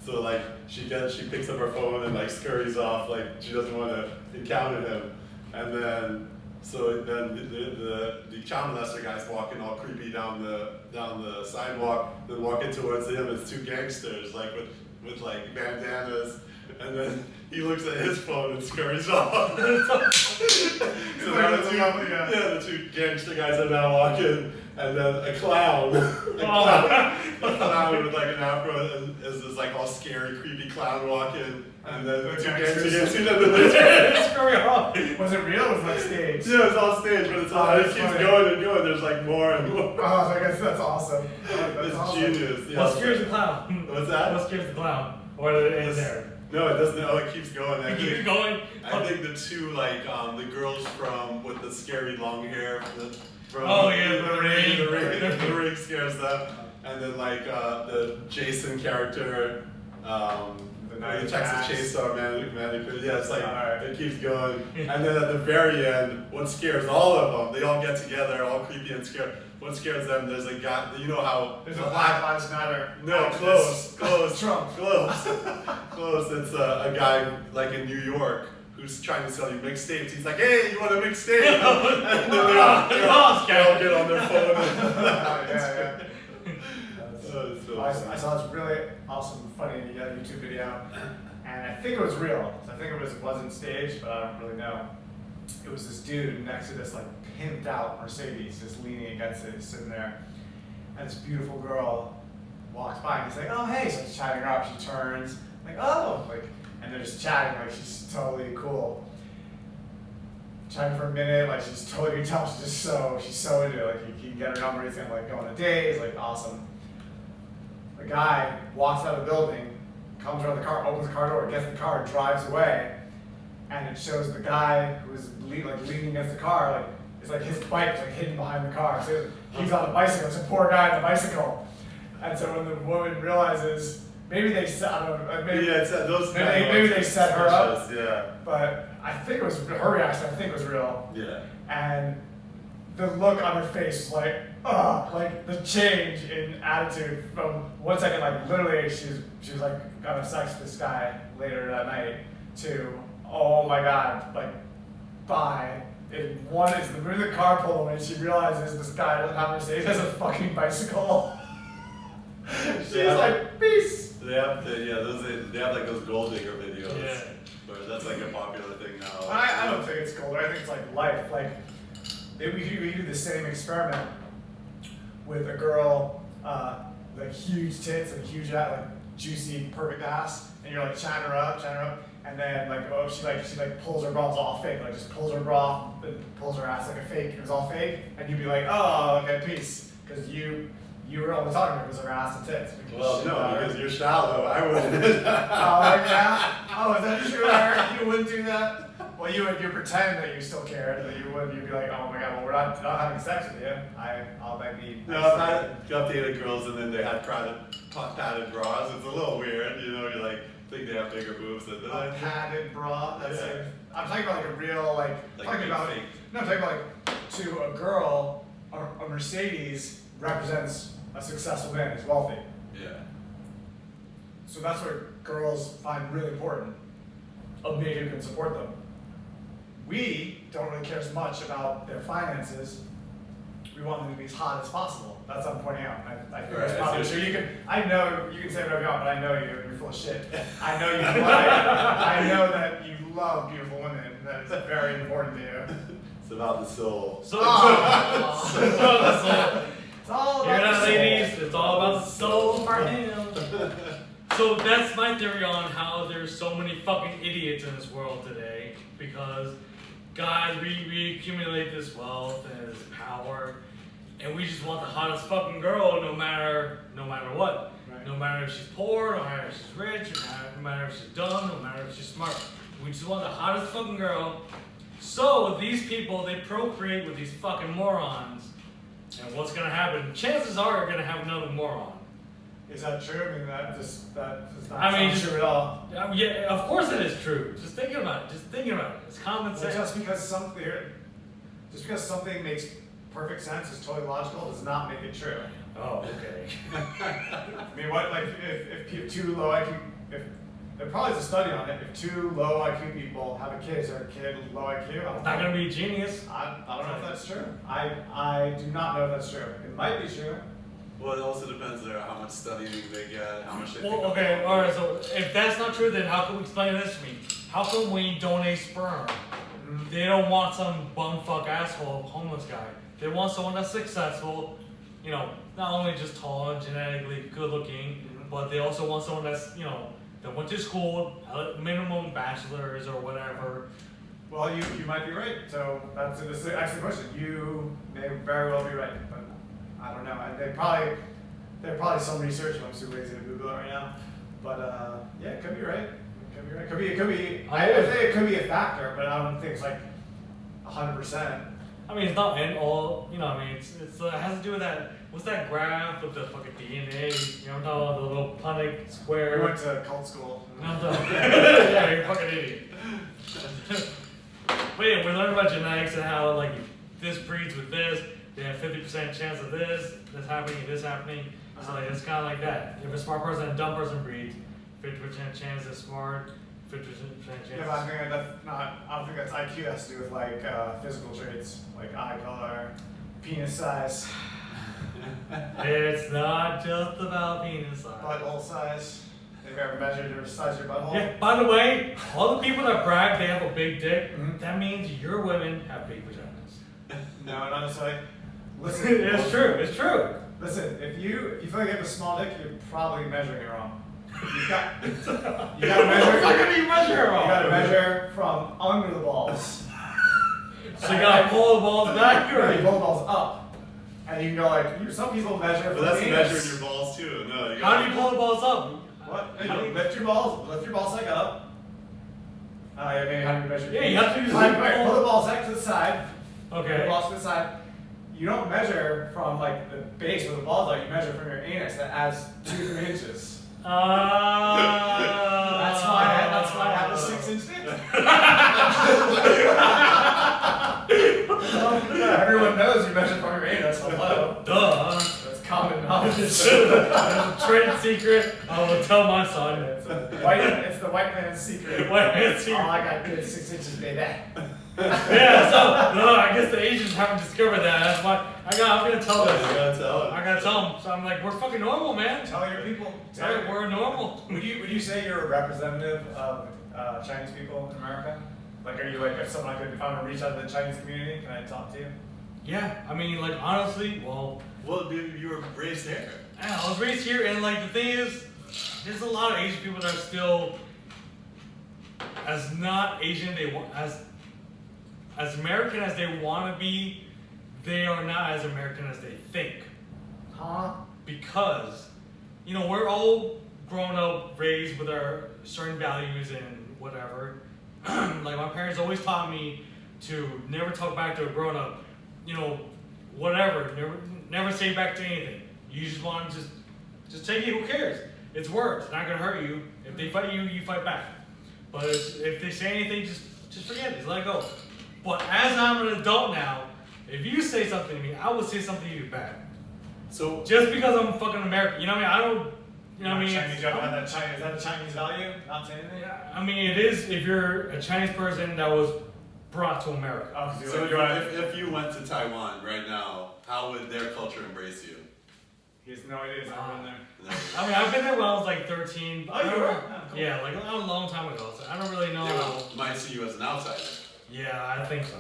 So like she picks up her phone and like scurries off, like she doesn't want to encounter him, and then the child molester guy's walking all creepy down the sidewalk, then walking towards him is two gangsters like with like bandanas, and then he looks at his phone and scurries off. So now the two gangster guys are now walking, and then a clown with like an afro is this like all scary, creepy clown walking, and then the two gangsters. Scurry off. Was it real? It was like stage. Yeah, it's all staged, but it's all, it keeps funny. going and going. There's like more and more. Oh, I guess that's awesome. It's genius. Yeah. What scares the clown? What's that? What scares the clown? Or did it end there? No, it doesn't. Oh, it keeps going. It keeps going. I think the two the girls with the scary long hair from Oh, yeah, the ring. the ring scares them, and then the Jason character The The Night Texas Jazz. Chainsaw Massacre. Yeah, it's like Alright. it keeps going, and then at the very end, what scares all of them? They all get together, all creepy and scared. What scares them? There's a guy. You know how? There's a Black Lives Matter. No, activist. close. Trump. Close. It's a guy like in New York who's trying to sell you mixtapes. He's like, hey, you want a mixtape? And then they all get on their phone. Yeah. Oh, it's so I funny. saw this really awesome, funny YouTube video, and I think it was real. I think it wasn't staged, but I don't really know. It was this dude next to this like pimped out Mercedes, just leaning against it, sitting there, and this beautiful girl walks by, and he's like, "Oh hey," so he's chatting her up. She turns, like, "Oh," like, and they're just chatting, like she's totally cool. Chatting for a minute, like she's totally, you can tell she's so into it. Like you can get her number, he's gonna like go on a date. It's like awesome. The guy walks out of the building, comes around the car, opens the car door, gets in the car, drives away, and it shows the guy who was leaning against the car, like it's like his bike is like hidden behind the car. So he's on a bicycle. It's a poor guy on a bicycle. And so when the woman realizes, maybe they set, I don't know, maybe, Yeah, it's those. maybe they set her up, Yeah. but I think it was her reaction. I think was real. Yeah. And the look on her face was like, like the change in attitude from 1 second, like literally she was like gonna sex this guy later that night, to, oh my god, like bye. In one is the minute the car pulled away, she realizes this guy doesn't have a Mercedes, has a fucking bicycle. She's Yeah. like, peace. They have they have like those gold digger videos. Yeah. Where that's like a popular thing now. I don't think it's cool. I think it's like life. Like we do the same experiment with a girl, like huge tits and huge like juicy perfect ass, and you're like chatting her up, and then like she pulls her bra, it's all fake. Like just pulls her bra and pulls her ass like a fake. It was all fake, and you'd be like, oh okay, peace, because you were only talking to her because of her ass and tits. Well, no, because you're shallow. I wouldn't. Oh yeah. Oh, is that true? You wouldn't do that? Well, you pretend that you still cared, but you wouldn't. You'd be like, oh my god, well we're not having sex with you. I'll be. No, I've dated girls and then they had padded bras. It's a little weird, you know. You like think they have bigger boobs than A padded bra. That's Yeah. like, I'm talking about like a real like. Like talking about fake. no, I'm talking about like to a girl, a Mercedes represents a successful man who's wealthy. Yeah. So that's what girls find really important. A mate who can support them. We don't really care as much about their finances. We want them to be as hot as possible. That's what I'm pointing out. I think that's Right, probably I see true. what I know you can say whatever you want, but I know you're full of shit. I know I know that you love beautiful women. That is very important to you. It's about the soul. So, Oh. so the soul. It's all Hear about that, the soul. ladies? It's all about the soul for him. So that's my theory on how there's so many fucking idiots in this world today, because guys, we accumulate this wealth and this power, and we just want the hottest fucking girl, no matter what. Right. No matter if she's poor, no matter if she's rich, no matter if she's dumb, no matter if she's smart. We just want the hottest fucking girl. So these people, they procreate with these fucking morons. And what's gonna happen? Chances are you're gonna have another moron. Is that true? I mean, that does not I mean, sound true at all. Yeah, of course it is true. Just thinking about it. It's common Well, sense. just because something makes perfect sense, is totally logical, does not make it true. Oh, okay. I mean, what, like, if two low IQ, if there probably is a study on it, if two low IQ people have a kid, is there a kid with low IQ? It's not gonna be a genius. I don't know if that's true. I do not know if that's true. It might be true. Well, it also depends there how much studying they get, how much they Well, pick up okay, on. alright, so if that's not true, then how can we explain this to me? How come when you donate sperm, they don't want some bumfuck asshole homeless guy? They want someone that's successful, you know, not only just tall and genetically good looking, but they also want someone that's, you know, that went to school, minimum bachelor's or whatever. Well, you might be right. So this is an excellent question. You may very well be right, but I don't know. There's probably some research. I'm too lazy to Google it right now. But yeah, it could be right. It could be. I think it could be a factor, but I don't think it's like 100%. I mean, it's not in all, you know, I mean, it has to do with that what's that graph with the fucking DNA? You know, what I'm talking about the little Punnett We square. went to cult school. No, I'm talking- yeah, you're a fucking idiot. But yeah, we learned about genetics and how like this breeds with this, they have 50% chance of this happening, and this happening. So like it's kind of like that. If a smart person and a dumb person breeds, 50% chance they're smart, 50% chance. Yeah, but I think that's not. I don't think that's IQ. It has to do with like physical traits, like eye color, penis size, It's not just about penis size. butthole size. Have you ever measured the size of your butthole? Yeah, by the way, all the people that brag they have a big dick, Mhm. that means your women have big vaginas. No, not necessarily. Listen, It's true, it's true. Listen, if you feel like you have a small dick, you're probably measuring it wrong. You gotta measure. How can you measure it You wrong? gotta measure from under the balls. So you gotta pull the balls back, You or pull the balls up, and you can go like. Some people measure But from that's the anus. measuring your balls too. No, you how do you pull the balls up? What? You lift your balls like up. Yeah, maybe how do you measure? Yeah, you have to use Right, pull the balls back to the side. Pull the Okay. balls to the side. You don't measure from like the base where the balls are. You measure from your anus. That adds 2 to 3 inches. That's why I have a 6-inch dick. Everyone knows you measure from your anus. Hello. Duh. That's common knowledge. It's a trade secret. I will tell my son. It's the white man's secret. White man's secret. Oh, I got good 6 inches, baby. Yeah, so no, I guess the Asians haven't discovered that. That's why I'm gonna tell You them. gotta tell I it. gotta tell them. So I'm like, we're fucking normal, man. Tell your people. Right, we're normal. Would you say you're a representative of Chinese people in America? Like, are you like if I want to reach out to the Chinese community, can I talk to you? Yeah, I mean, like honestly, well, Well, you were raised here. I was raised here, and like the thing is, there's a lot of Asian people that are still as not Asian they want as American as they want to be. They are not as American as they think. Huh? Because, you know, we're all grown up, raised with our certain values and whatever. Like my parents always taught me to never talk back to a grown up, you know, whatever, never say back to anything. You just want to just take it, who cares? It's words, it's not gonna hurt you. If they fight you, you fight back. But if they say anything, just forget it, just let it go. But as I'm an adult now, if you say something to me, I will say something to you back. So Just because I'm fucking American, you know what I mean? I don't, you know what I mean? Chinese, you have that Chinese, is that a Chinese value? Not saying anything? I mean, it is if you're a Chinese person that was brought to America. Oh, 'cause So you're like, if you went to Taiwan right now, how would their culture embrace you? he has no idea he's ever been there. No. I mean, I've been there when I was like 13. Oh, you were? Oh, cool. Yeah, like a long time ago. So I don't really know. They would, might see you as an outsider. Yeah, I think so.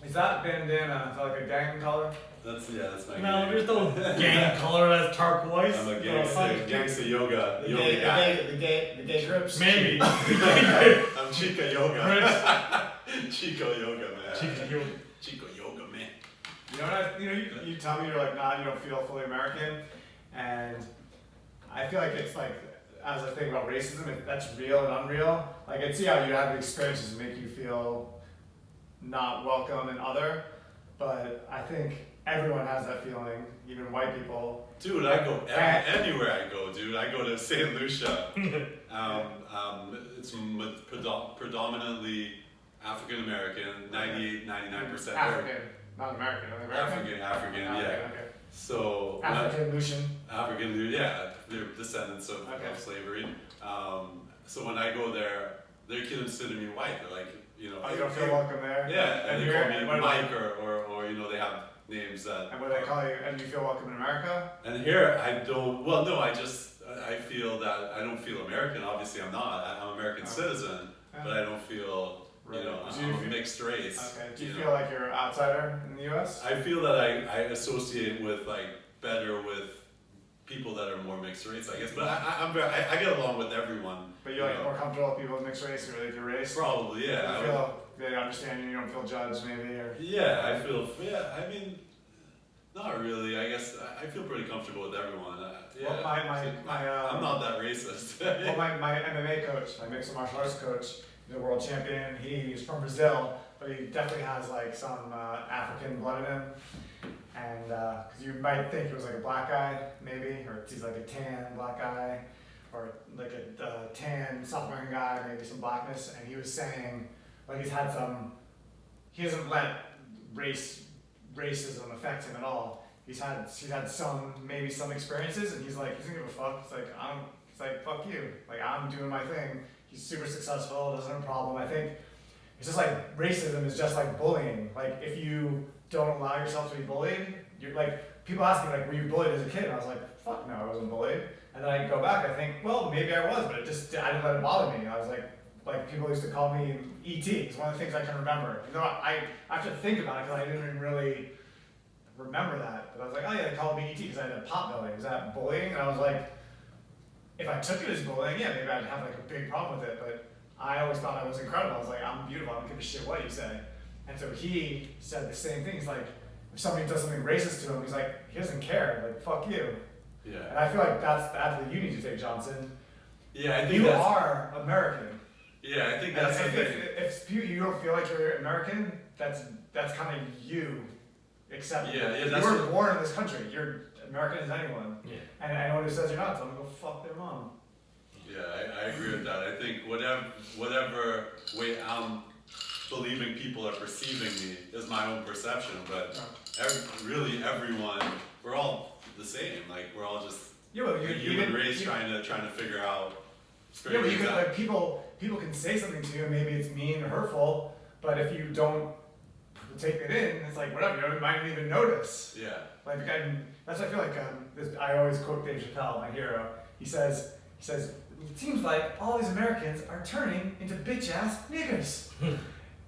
Is that bandana like a gang color? That's my No, game. there's no gang color that's turquoise. I'm a No, fuck. gangsta yoga The yoga guy. gay groups? Maybe. I'm Chica Yoga. Chico Yoga, man. Chico Yoga, man. You know what you tell me you're like, nah, you don't feel fully American, and I feel like it's like, as I think about racism, that's real and unreal. Like, I can see how you have experiences that make you feel not welcome and other, but I think everyone has that feeling, even white people. Dude, I go anywhere I go, dude. I go to St. Lucia. It's predominantly African American, 99%. African, not American. American? African, yeah. Okay. So African, Lucian. African, yeah, they're descendants of Okay. slavery. So when I go there, they consider me white. They're like, you know, Oh, you don't feel welcome there? yeah, and they you're- call me what Mike or you know, they have names that. And what they call you, and you feel welcome in America? And here I don't. Well, no, I feel that I don't feel American. Obviously, I'm not. I'm an American citizen, but I don't feel. You know, Do you I'm a feel- mixed race. Okay. Do you know. feel like you're an outsider in the U.S.? I feel that I associate with better with people that are more mixed race, I guess. But I get along with everyone. But you're like you know. more comfortable with people with mixed race, or like your race? Probably, yeah. You feel they understand you, you don't feel judged, maybe, or Yeah, I feel. Yeah, I mean, not really. I guess I feel pretty comfortable with everyone. Yeah. Well, I'm not that racist. well, my MMA coach, my mixed martial arts coach, he's a world champion. He's from Brazil, but he definitely has like some African blood in him. And because you might think he was like a black guy, maybe, or he's like a tan black guy, or like a tan South American guy, maybe some blackness. And he was saying, like he hasn't let racism affect him at all. He's had maybe some experiences, and he's like, he doesn't give a fuck. It's like fuck you. Like I'm doing my thing. He's super successful, doesn't have a problem. I think it's just like racism is just like bullying. Like if you don't allow yourself to be bullied, you're like, people ask me like, were you bullied as a kid? And I was like, fuck no, I wasn't bullied. And then I go back, I think, well, maybe I was, but I didn't let it bother me. I was like people used to call me E.T. It's one of the things I can remember. You know, I have to think about it because I didn't even really remember that. But I was like, oh yeah, they called me E.T. because I had a pot belly. Was that bullying? And I was like, if I took it as bullying, yeah, maybe I'd have like a big problem with it. But I always thought I was incredible. I was like, I'm beautiful. I don't give a shit what you say. And so he said the same thing. He's like, if somebody does something racist to him, he's like, he doesn't care. Like, fuck you. Yeah. And I feel like that's the attitude you need to take, Johnson. Yeah, I think you that's, are American. Yeah, I think that's and something. if you don't feel like you're American, that's kind of you accepting. Yeah, it. that's You were what- born in this country. You're American as anyone. Yeah. And anyone who says you're not, tell them to go fuck their mom. Yeah, I agree with that. I think whatever way I'm believing people are perceiving me is my own perception, but really everyone, we're all the same. Like we're all just Yeah, but a human race trying to figure out. Yeah, but you can, like people can say something to you, and maybe it's mean or hurtful, but if you don't take it in, it's like whatever. You might not even notice. Yeah. Like that's what I feel like. I always quote Dave Chappelle, my hero. He says, it seems like all these Americans are turning into bitch ass niggers.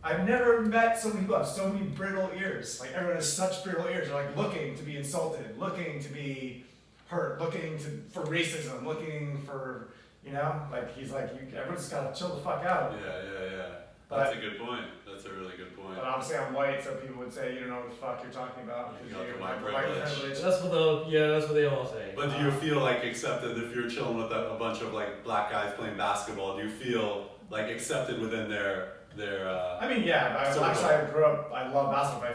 I've never met so many people who have so many brittle ears. Like everyone has such brittle ears. They're like looking to be insulted, looking to be hurt, looking for racism, looking for, you know, like he's like, everyone's just gotta chill the fuck out. Yeah. But- That's a good point. That's a really good point. But obviously I'm white, so people would say, you don't know what the fuck you're talking about. You Because got the you white have privilege. That's what they all say. But do you feel like accepted if you're chilling with a bunch of like black guys playing basketball? Do you feel like accepted within their I mean, yeah. So I grew up. I love basketball.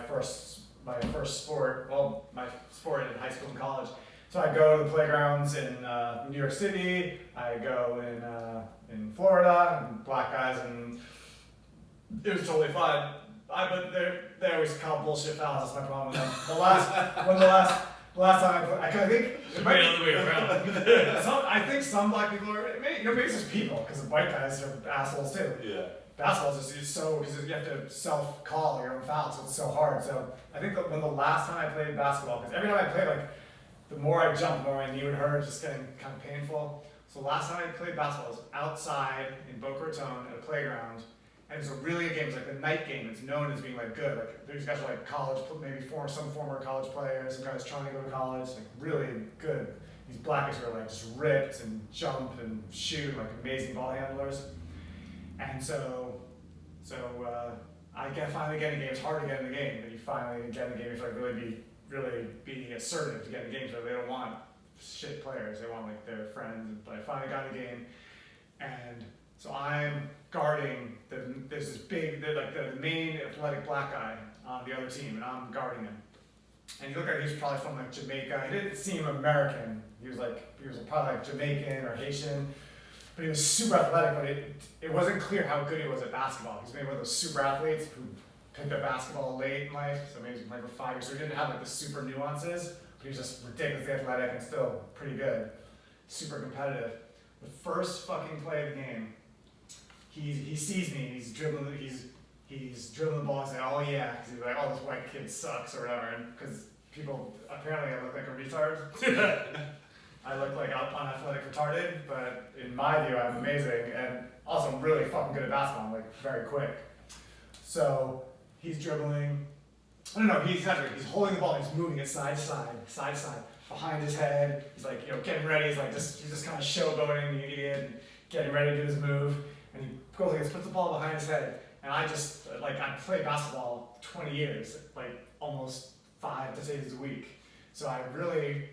My first sport. Well, my sport in high school and college. So I go to the playgrounds in New York City. I go in Florida, and black guys, and it was totally fun. But they always call bullshit fouls. That's my problem with them. The last time I think it might Right on the way around. I think some black people are. Maybe it's just people because the white guys are assholes too. yeah. Basketball is just so, because you have to self-call your own foul, so it's so hard. So I think that when the last time I played basketball, because every time I played, like, the more I jumped, the more my knee would hurt, just getting kind of painful. So the last time I played basketball was outside in Boca Raton at a playground, and it was a really good game. It was like the night game. It's known as being like good. Like these guys are like college, maybe some former college players, some guys trying to go to college, like really good. These black guys were like just ripped and jump and shoot, like amazing ball handlers. And so I finally get in the game. It's hard to get in the game, but you finally get in the game. You have to really be assertive to get in the game. So they don't want shit players. They want like their friends. But I finally got in the game, and so I'm guarding. There's this big, the main athletic black guy on the other team, and I'm guarding him. And you look at him, he was probably from like Jamaica. He didn't seem American. He was probably like Jamaican or Haitian. But he was super athletic, but it wasn't clear how good he was at basketball. He's maybe one of those super athletes who picked up basketball late in life, so maybe like for 5 years. So he didn't have like the super nuances, but he was just ridiculously athletic and still pretty good. Super competitive. The first fucking play of the game, he sees me, he's dribbling the ball and saying, oh yeah, because he's like, oh, this white kid sucks or whatever, and because people, apparently I look like a retard. I look like unathletic retarded, but in my view, I'm amazing, and also I'm really fucking good at basketball. I'm like very quick. So he's dribbling. I don't know. He's holding the ball. And he's moving it side to side, behind his head. He's like, getting ready. He's just kind of showboating, the idiot, and getting ready to do his move. And he goes like this, puts the ball behind his head. And I played basketball 20 years, like almost 5 to 6 days a week. So I really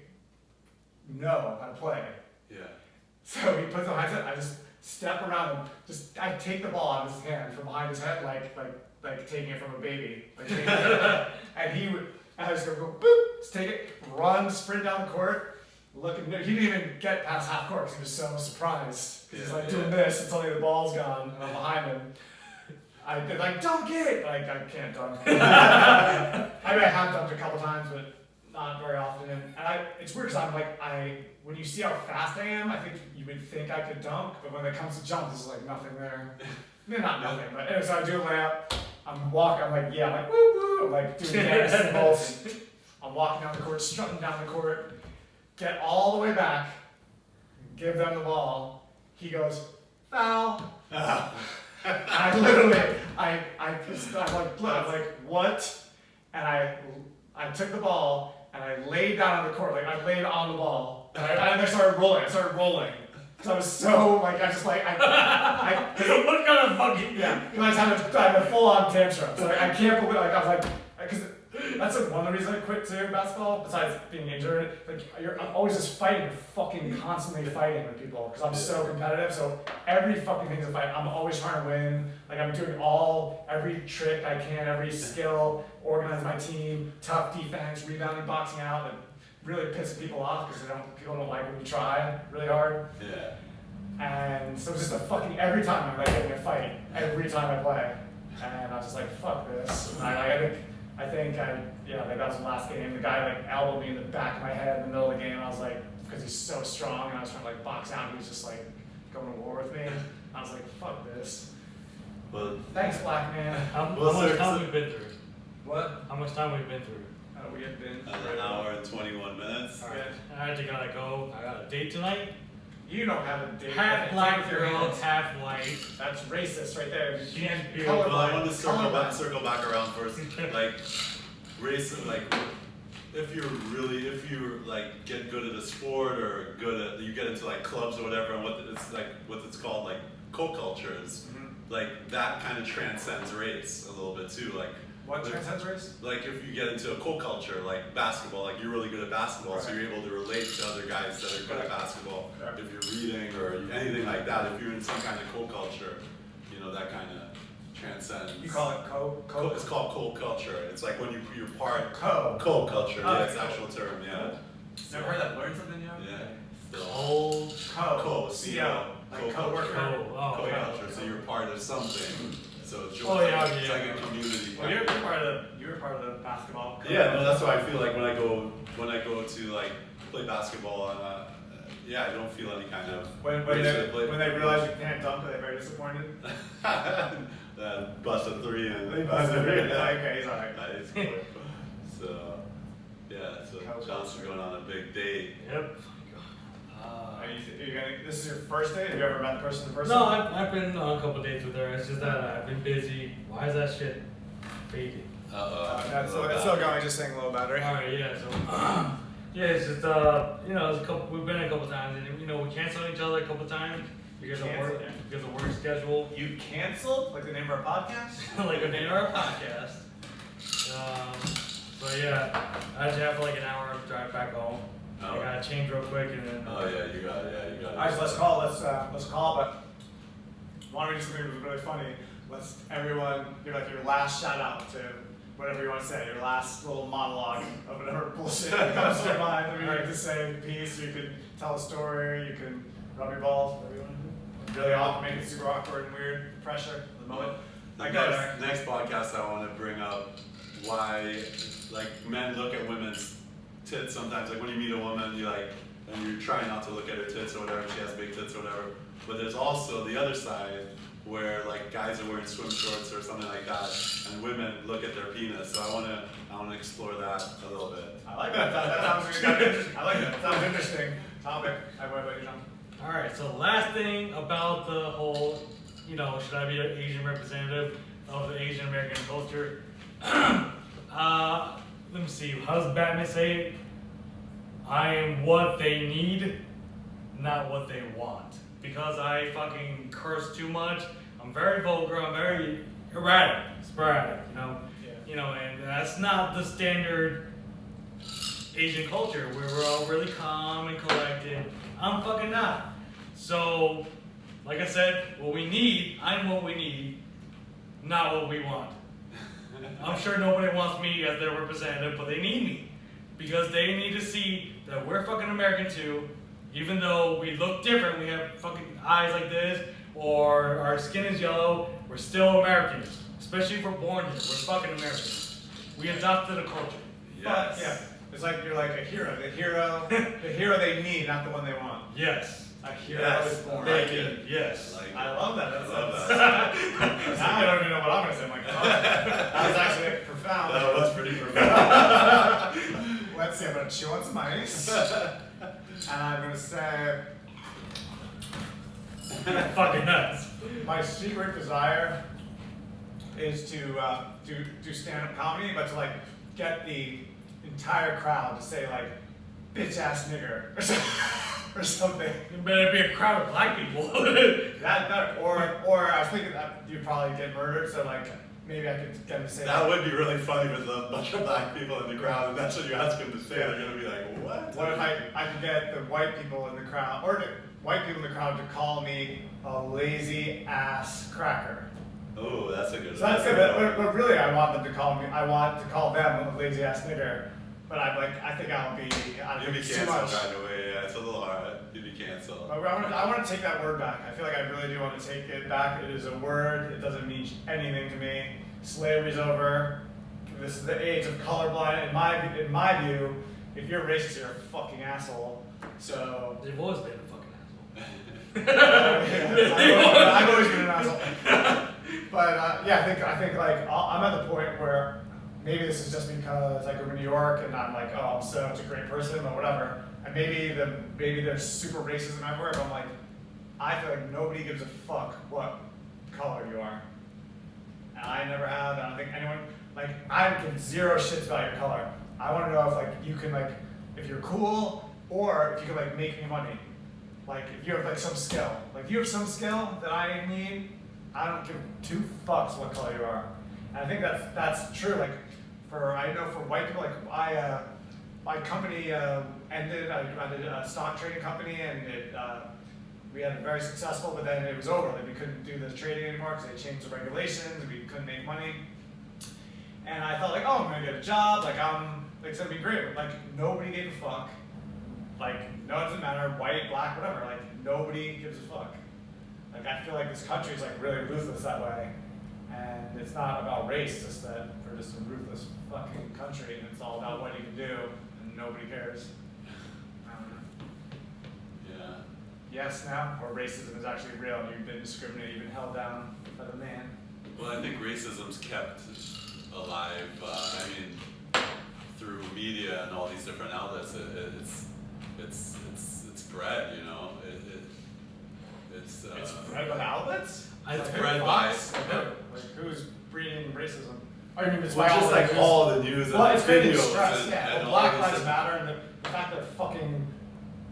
know how to play. Yeah. So he puts it behind his head, I just step around him, I take the ball out of his hand from behind his head, like like taking it from a baby. Like, and he would, and I was gonna go boop, just take it, run, sprint down the court, looking. He didn't even get past half court because he was so surprised. Because he's like doing this until the ball's gone, and I'm behind him. I'd be like, dunk it! Like, I can't dunk. I mean, I have dunked a couple times, but not very often. And it's weird because I'm like, when you see how fast I am, I think you would think I could dunk, but when it comes to jump, there's like nothing there. I mean, not nothing, but anyway, so I do a layup. I'm walking, I'm like, yeah, I'm like, woo woo. I'm like doing dance symbols. I'm walking down the court, strutting down the court, get all the way back, give them the ball. He goes, foul. I literally, I'm like, what? And I took the ball and I laid down on the court, like I laid on the ball. And I started rolling. Cause I was so like, I just like, what kind of fucking yeah. Cause I had a full on tantrum. So like, I can't believe, like I was like, cause that's like one of the reasons I quit too basketball. Besides being injured, like I'm always just fighting, fucking constantly fighting with people because I'm so competitive. So every fucking thing's a fight. I'm always trying to win. Like I'm doing every trick I can, every skill, organize my team, tough defense, rebounding, boxing out, and really pissing people off because people don't like when you try really hard. Yeah. And so it's just a fucking every time I'm like getting a fight every time I play, and I was just like fuck this. And I think that was the last game. The guy like elbowed me in the back of my head in the middle of the game. I was like, because he's so strong, and I was trying to like box out. And he was just like going to war with me. I was like, fuck this. Well, Thanks, black man. How Well, much sir, time so- we've been through? What? How much time we've been through? We have been. an hour and 21 minutes. Alright, I actually gotta go. I got a date tonight. You don't have a date. Half black With your girl, hands. half white. That's racist right there. You can't be Well, Well, I want to colorblind. circle back around first. Like, race, like, if you like get good at a sport or you get into like clubs or whatever, and what it's called, like co-culture is, like that kind of transcends race a little bit too. Like, What transcends race? like if you get into a co-culture, like basketball, like you're really good at basketball, so Right. you're able to relate to other guys that are good at basketball. Right. If you're reading or anything like that, if you're in some kind of co-culture, that kind of transcends. You call it It's called co-culture. It's like when you're part co. co-culture. Oh, Yeah, it's co. actual term. Yeah. Never heard that. Learned something new. Yeah. So, Cold. Co. CO. Like Co-culture. co-worker. Oh, Co-culture. So you're part of something. So it's Oh, yeah, it's yeah. like a community. Well, you were part of the basketball. Yeah, no, that's why I feel like when I go to like play basketball, I don't feel any kind of When they realize you can't dunk, are they very disappointed? bust a three and They bust a three, okay, he's alright. It's cool. So John's going on a big date. Yep. Are you gonna? This is your first date? Have you ever met the person in person? No, I've been on a couple dates with her. It's just that I've been busy. Why is that shit fading? That's still going. Just saying low battery. Alright, yeah, so yeah, it's just it's a couple we've been a couple times and we canceled each other a couple times because of work schedule. You canceled? Like the name of our podcast? Like a name of our podcast. So yeah, I just have like an hour to drive back home. I gotta change real quick and then Oh yeah, you got it. Alright, so let's call. But why don't we just think it was really funny? Let's everyone your last shout out to whatever you want to say, your last little monologue of whatever bullshit that comes to your mind. I mean, you can just say peace, you can tell a story, you can rub your balls, whatever you want to do. Really awkward, make it super awkward and weird, pressure at the moment. The next podcast I want to bring up why like men look at women's tits sometimes. Like when you meet a woman, and you're trying not to look at her tits or whatever, and she has big tits or whatever. But there's also the other side where like guys are wearing swim shorts or something like that, and women look at their penis. So I want to explore that a little bit. I like that. That sounds really interesting. I like that. Sounds interesting topic. What about you, John? Alright, so last thing about the whole, should I be an Asian representative of the Asian American culture? Let me see, how does Batman say it? I am what they need, not what they want. Because I fucking curse too much, I'm very vulgar, I'm very erratic, sporadic, and that's not the standard Asian culture where we're all really calm and collected. I'm fucking not. So, like I said, what we need, I'm what we need, not what we want. I'm sure nobody wants me as their representative, but they need me. Because they need to see that we're fucking American too, even though we look different, we have fucking eyes like this, or our skin is yellow, we're still Americans. Especially if we're born here, we're fucking Americans. We adopted a culture. But, yeah, it's like you're like a hero. The hero they need, not the one they want. Yes. A hero Yes, is born. I like They it. need. Yes. I like it. I love that. I love Now I don't even know what I'm gonna say. I'm like, oh, that was actually like, profound. That was pretty profound. Let's see. I'm gonna chew on some ice, and I'm gonna say Fucking nuts. my secret desire is to do stand-up comedy, but to like get the entire crowd to say like bitch ass nigger or something. It better be a crowd of black people. That better. Or I was thinking that you'd probably get murdered, so like maybe I could get him to say That would be really funny with a bunch of black people in the crowd, and that's what you ask them to say. They're gonna be like, "What?" What if I could get the white people in the crowd, or the white people in the crowd to call me a lazy ass cracker? Oh, that's a good. So that's good, but really I want them to call me, I want to call them a lazy ass nigger, but I think I'll be, You'd be too canceled much. right away. Yeah, it's a little hard. You'd be canceled. But I want to take that word back. I feel like I really do want to take it back. It is a word. It doesn't mean anything to me. Slavery's over. This is the age of colorblind. In my view, if you're racist, you're a fucking asshole. So They've always been a fucking asshole. I've always been an asshole. But yeah, I think like I'm at the point where maybe this is just because I grew up in New York and I'm like, oh, I'm such a great person or whatever. And maybe there's super racism everywhere, but I'm like, I feel like nobody gives a fuck what color you are. And I never have. I don't think anyone, like, I give zero shits about your color. I want to know if like you can like, if you're cool or if you can like make me money. Like if you have like some skill. Like if you have some skill that I need, I don't give two fucks what color you are. And I think that's true. Like I know for white people, like my company ended. I did a stock trading company, and we had it very successful. But then it was over. Like we couldn't do the trading anymore because they changed the regulations, and we couldn't make money. And I felt like, oh, I'm gonna get a job. Like it's gonna be great. Like nobody gave a fuck. Like no, it doesn't matter, white, black, whatever. Like nobody gives a fuck. Like I feel like this country is like really ruthless that way. And it's not about race, just that we're just a ruthless fucking country, and it's all about what you can do, and nobody cares. I don't know. Yeah. Yes, now, or racism is actually real, and you've been discriminated, you've been held down by the man. Well, I think racism's kept alive. I mean, through media and all these different outlets, it's bred. You know, it's Bred by the outlets? It's Like, bred Fox? by- Like who? Like who's breeding racism? I mean, it's Well, by just outlets. like all the news and Well, the it's creating videos stress, and, yeah. and Well, all Black this Lives stuff. Matter and the fact that they're fucking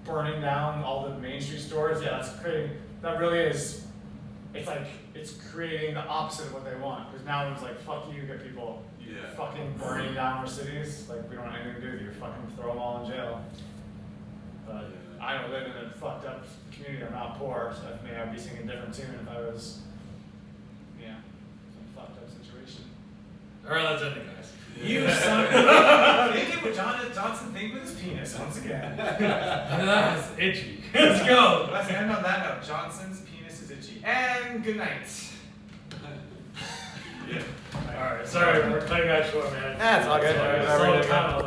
burning down all the Main Street stores, yeah, that's creating, that really is, it's like, it's creating the opposite of what they want. Because now it's like, fuck you, get people, you Yeah. fucking burning down our cities, like we don't have anything to do with you, fucking throw them all in jail. But I don't live in a fucked up community, I'm not poor, so maybe I'd be singing a different tune if I was, yeah, some fucked up situation. Alright, let's end it, guys. You son of thinking what Johnson think with his penis once again. That's itchy. Let's go. Let's end on that note. Johnson's penis is itchy. And good night. Yeah. Alright, sorry, we're cutting that short, man. That's all good. Sorry, Whatever slow it is, man. down.